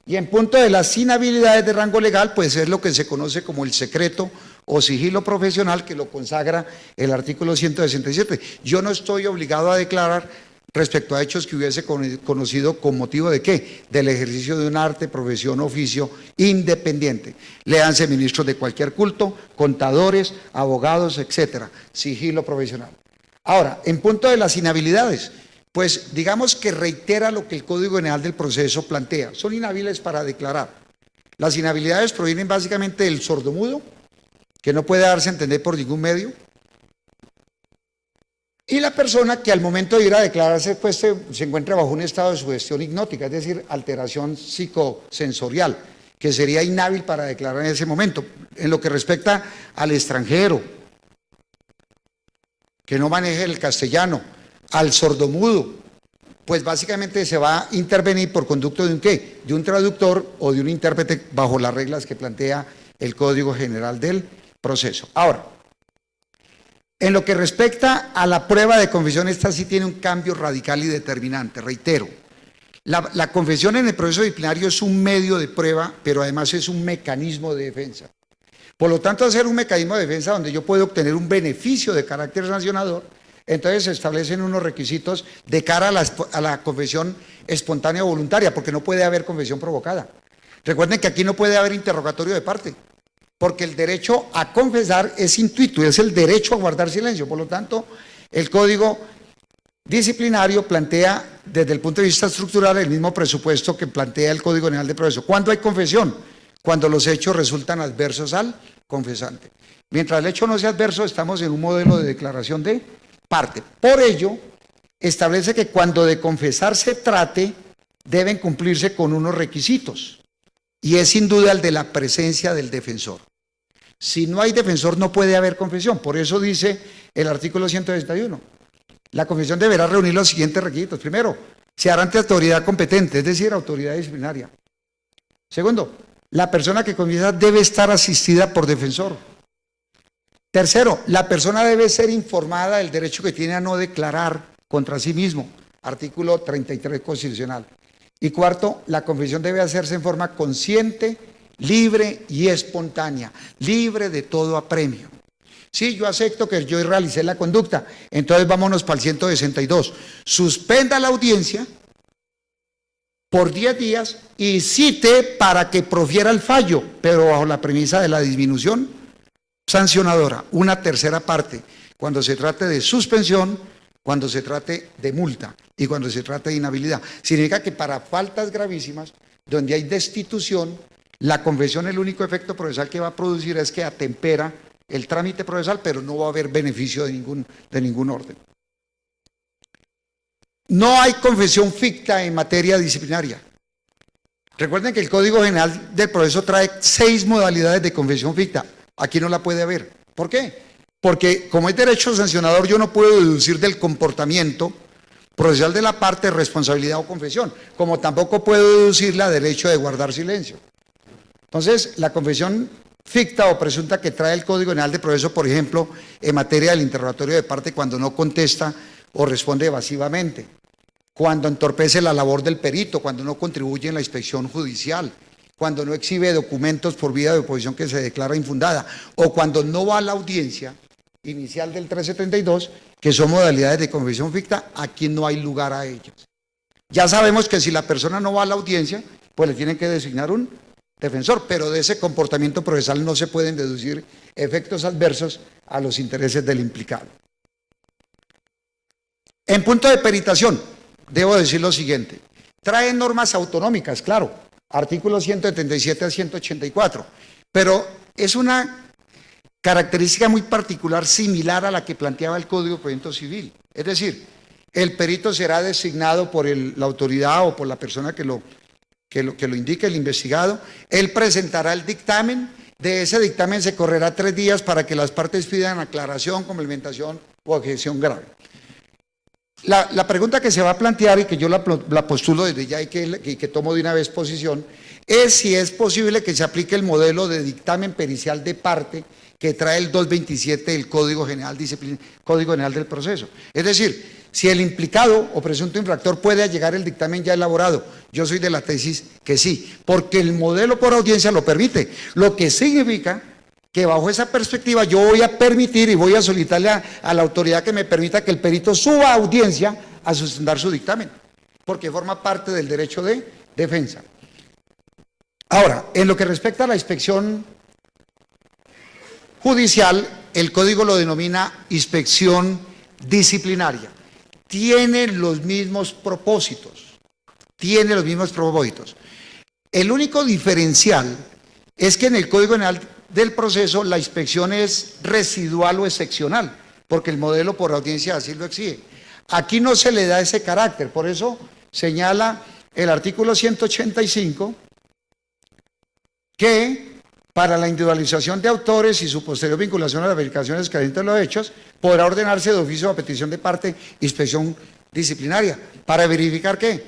Y en punto de las inhabilidades de rango legal, pues es lo que se conoce como el secreto o sigilo profesional, que lo consagra el artículo 167. Yo no estoy obligado a declarar respecto a hechos que hubiese conocido con motivo de ¿qué? Del ejercicio de un arte, profesión, oficio independiente. Léanse ministros de cualquier culto, contadores, abogados, etcétera. Sigilo profesional. Ahora, en punto de las inhabilidades, pues digamos que reitera lo que el Código Penal del proceso plantea. Son inhábiles para declarar. Las inhabilidades provienen básicamente del sordomudo, que no puede darse a entender por ningún medio, y la persona que al momento de ir a declararse pues, se encuentra bajo un estado de sugestión hipnótica, es decir, alteración psicosensorial, que sería inhábil para declarar en ese momento. En lo que respecta al extranjero, que no maneje el castellano, al sordomudo, pues básicamente se va a intervenir por conducto de un ¿qué? De un traductor o de un intérprete bajo las reglas que plantea el Código General del Proceso. Ahora, en lo que respecta a la prueba de confesión, esta sí tiene un cambio radical y determinante, reitero. La confesión en el proceso disciplinario es un medio de prueba, pero además es un mecanismo de defensa. Por lo tanto, al ser un mecanismo de defensa donde yo puedo obtener un beneficio de carácter sancionador, entonces se establecen unos requisitos de cara a la confesión espontánea o voluntaria, porque no puede haber confesión provocada. Recuerden que aquí no puede haber interrogatorio de parte, porque el derecho a confesar es intuito, es el derecho a guardar silencio. Por lo tanto, el Código Disciplinario plantea, desde el punto de vista estructural, el mismo presupuesto que plantea el Código General de Proceso. ¿Cuándo hay confesión? Cuando los hechos resultan adversos al confesante. Mientras el hecho no sea adverso, estamos en un modelo de declaración de parte. Por ello, establece que cuando de confesar se trate, deben cumplirse con unos requisitos. Y es sin duda el de la presencia del defensor. Si no hay defensor, no puede haber confesión. Por eso dice el artículo 161. La confesión deberá reunir los siguientes requisitos. Primero, se hará ante autoridad competente, es decir, autoridad disciplinaria. Segundo, la persona que confiesa debe estar asistida por defensor. Tercero, la persona debe ser informada del derecho que tiene a no declarar contra sí mismo, artículo 33 constitucional. Y cuarto, la confesión debe hacerse en forma consciente, libre y espontánea, libre de todo apremio. Sí, yo acepto que yo realicé la conducta, entonces vámonos para el 162. Suspenda la audiencia por 10 días y cite para que profiera el fallo, pero bajo la premisa de la disminución sancionadora, una tercera parte, cuando se trate de suspensión, cuando se trate de multa y cuando se trate de inhabilidad. Significa que para faltas gravísimas, donde hay destitución, la confesión, el único efecto procesal que va a producir es que atempera el trámite procesal, pero no va a haber beneficio de ningún orden. No hay confesión ficta en materia disciplinaria. Recuerden que el Código General del Proceso trae 6 modalidades de confesión ficta. Aquí no la puede haber. ¿Por qué? Porque como es derecho sancionador, yo no puedo deducir del comportamiento procesal de la parte responsabilidad o confesión, como tampoco puedo deducirla derecho de guardar silencio. Entonces, la confesión ficta o presunta que trae el Código General de Proceso, por ejemplo, en materia del interrogatorio de parte cuando no contesta o responde evasivamente, cuando entorpece la labor del perito, cuando no contribuye en la inspección judicial, cuando no exhibe documentos por vía de oposición que se declara infundada, o cuando no va a la audiencia inicial del 372, que son modalidades de confesión ficta, aquí no hay lugar a ellas. Ya sabemos que si la persona no va a la audiencia, pues le tienen que designar un defensor, pero de ese comportamiento procesal no se pueden deducir efectos adversos a los intereses del implicado. En punto de peritación, debo decir lo siguiente, trae normas autonómicas, claro, artículos 177 a 184, pero es una característica muy particular similar a la que planteaba el Código de Procedimiento Civil. Es decir, el perito será designado por la autoridad o por la persona que lo indique, el investigado. Él presentará el dictamen. De ese dictamen se correrá 3 días para que las partes pidan aclaración, complementación o objeción grave. La pregunta que se va a plantear y que yo la postulo desde ya y que tomo de una vez posición es si es posible que se aplique el modelo de dictamen pericial de parte que trae el 227 del Código General del Proceso. Es decir, si el implicado o presunto infractor puede allegar el dictamen ya elaborado. Yo soy de la tesis que sí, porque el modelo por audiencia lo permite, lo que significa que bajo esa perspectiva yo voy a permitir y voy a solicitarle a la autoridad que me permita que el perito suba a audiencia a sustentar su dictamen, porque forma parte del derecho de defensa. Ahora, en lo que respecta a la inspección judicial, el código lo denomina inspección disciplinaria. Tiene los mismos propósitos, El único diferencial es que en el Código General del Proceso la inspección es residual o excepcional, porque el modelo por audiencia así lo exige. Aquí no se le da ese carácter, por eso señala el artículo 185 que para la individualización de autores y su posterior vinculación a las verificaciones esclarecientes de los hechos, podrá ordenarse de oficio a petición de parte inspección disciplinaria. ¿Para verificar qué?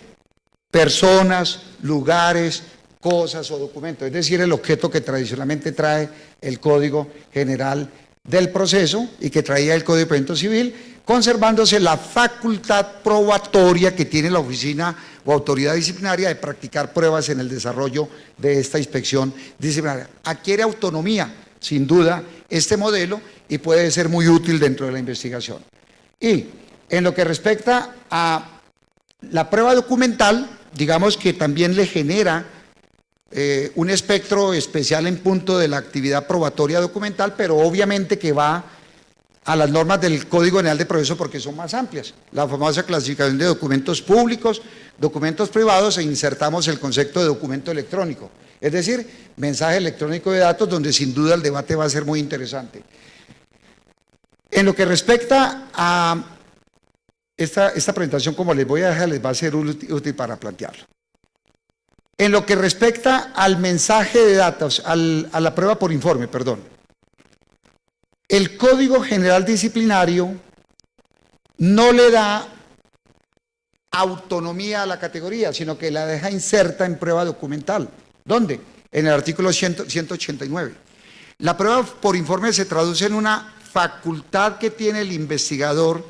Personas, lugares, cosas o documentos. Es decir, el objeto que tradicionalmente trae el Código General del Proceso y que traía el Código de Procedimiento Civil, conservándose la facultad probatoria que tiene la oficina o autoridad disciplinaria de practicar pruebas en el desarrollo de esta inspección disciplinaria. Adquiere autonomía, sin duda, este modelo y puede ser muy útil dentro de la investigación. Y en lo que respecta a la prueba documental, digamos que también le genera un espectro especial en punto de la actividad probatoria documental, pero obviamente que va a las normas del Código General de Proceso porque son más amplias. La famosa clasificación de documentos públicos, documentos privados e insertamos el concepto de documento electrónico, es decir, mensaje electrónico de datos, donde sin duda el debate va a ser muy interesante. En lo que respecta a esta presentación, como les voy a dejar, les va a ser útil para plantearlo. En lo que respecta al mensaje de datos, a la prueba por informe, perdón, el Código General Disciplinario no le da autonomía a la categoría, sino que la deja inserta en prueba documental. ¿Dónde? En el artículo 189. La prueba por informe se traduce en una facultad que tiene el investigador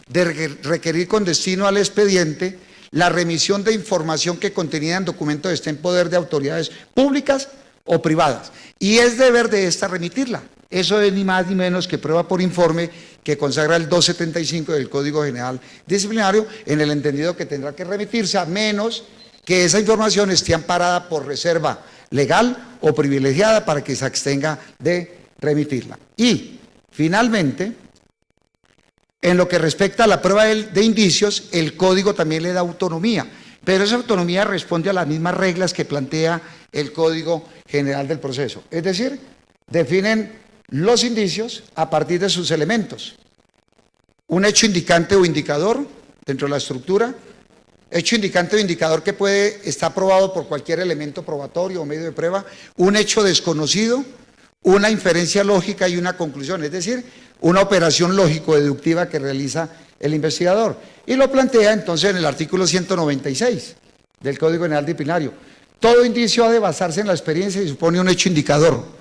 de requerir con destino al expediente la remisión de información que contenida en documentos esté en poder de autoridades públicas o privadas. Y es deber de esta remitirla. Eso es ni más ni menos que prueba por informe que consagra el 275 del Código General Disciplinario, en el entendido que tendrá que remitirse a menos que esa información esté amparada por reserva legal o privilegiada para que se abstenga de remitirla. Y, finalmente, en lo que respecta a la prueba de indicios, el Código también le da autonomía, pero esa autonomía responde a las mismas reglas que plantea el Código General del Proceso. Es decir, definen los indicios a partir de sus elementos. Un hecho indicante o indicador dentro de la estructura, hecho indicante o indicador que puede estar probado por cualquier elemento probatorio o medio de prueba, un hecho desconocido, una inferencia lógica y una conclusión, es decir, una operación lógico-deductiva que realiza el investigador. Y lo plantea entonces en el artículo 196 del Código General Disciplinario. Todo indicio ha de basarse en la experiencia y supone un hecho indicador,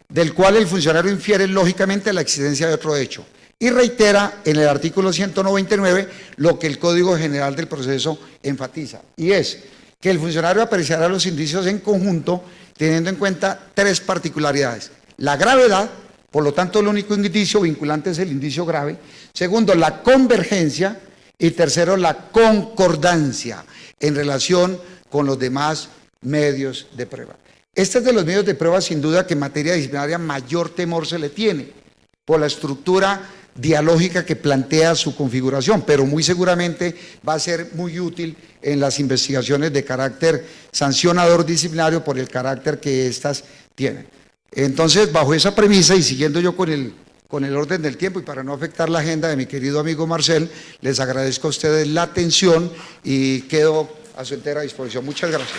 del cual el funcionario infiere lógicamente la existencia de otro hecho. Y reitera en el artículo 199 lo que el Código General del Proceso enfatiza, y es que el funcionario apreciará los indicios en conjunto teniendo en cuenta tres particularidades: la gravedad, por lo tanto el único indicio vinculante es el indicio grave; segundo, la convergencia; y tercero, la concordancia en relación con los demás medios de prueba. Este es de los medios de prueba sin duda que en materia disciplinaria mayor temor se le tiene por la estructura dialógica que plantea su configuración, pero muy seguramente va a ser muy útil en las investigaciones de carácter sancionador disciplinario por el carácter que éstas tienen. Entonces, bajo esa premisa y siguiendo yo con el orden del tiempo y para no afectar la agenda de mi querido amigo Marcel, les agradezco a ustedes la atención y quedo a su entera disposición. Muchas gracias.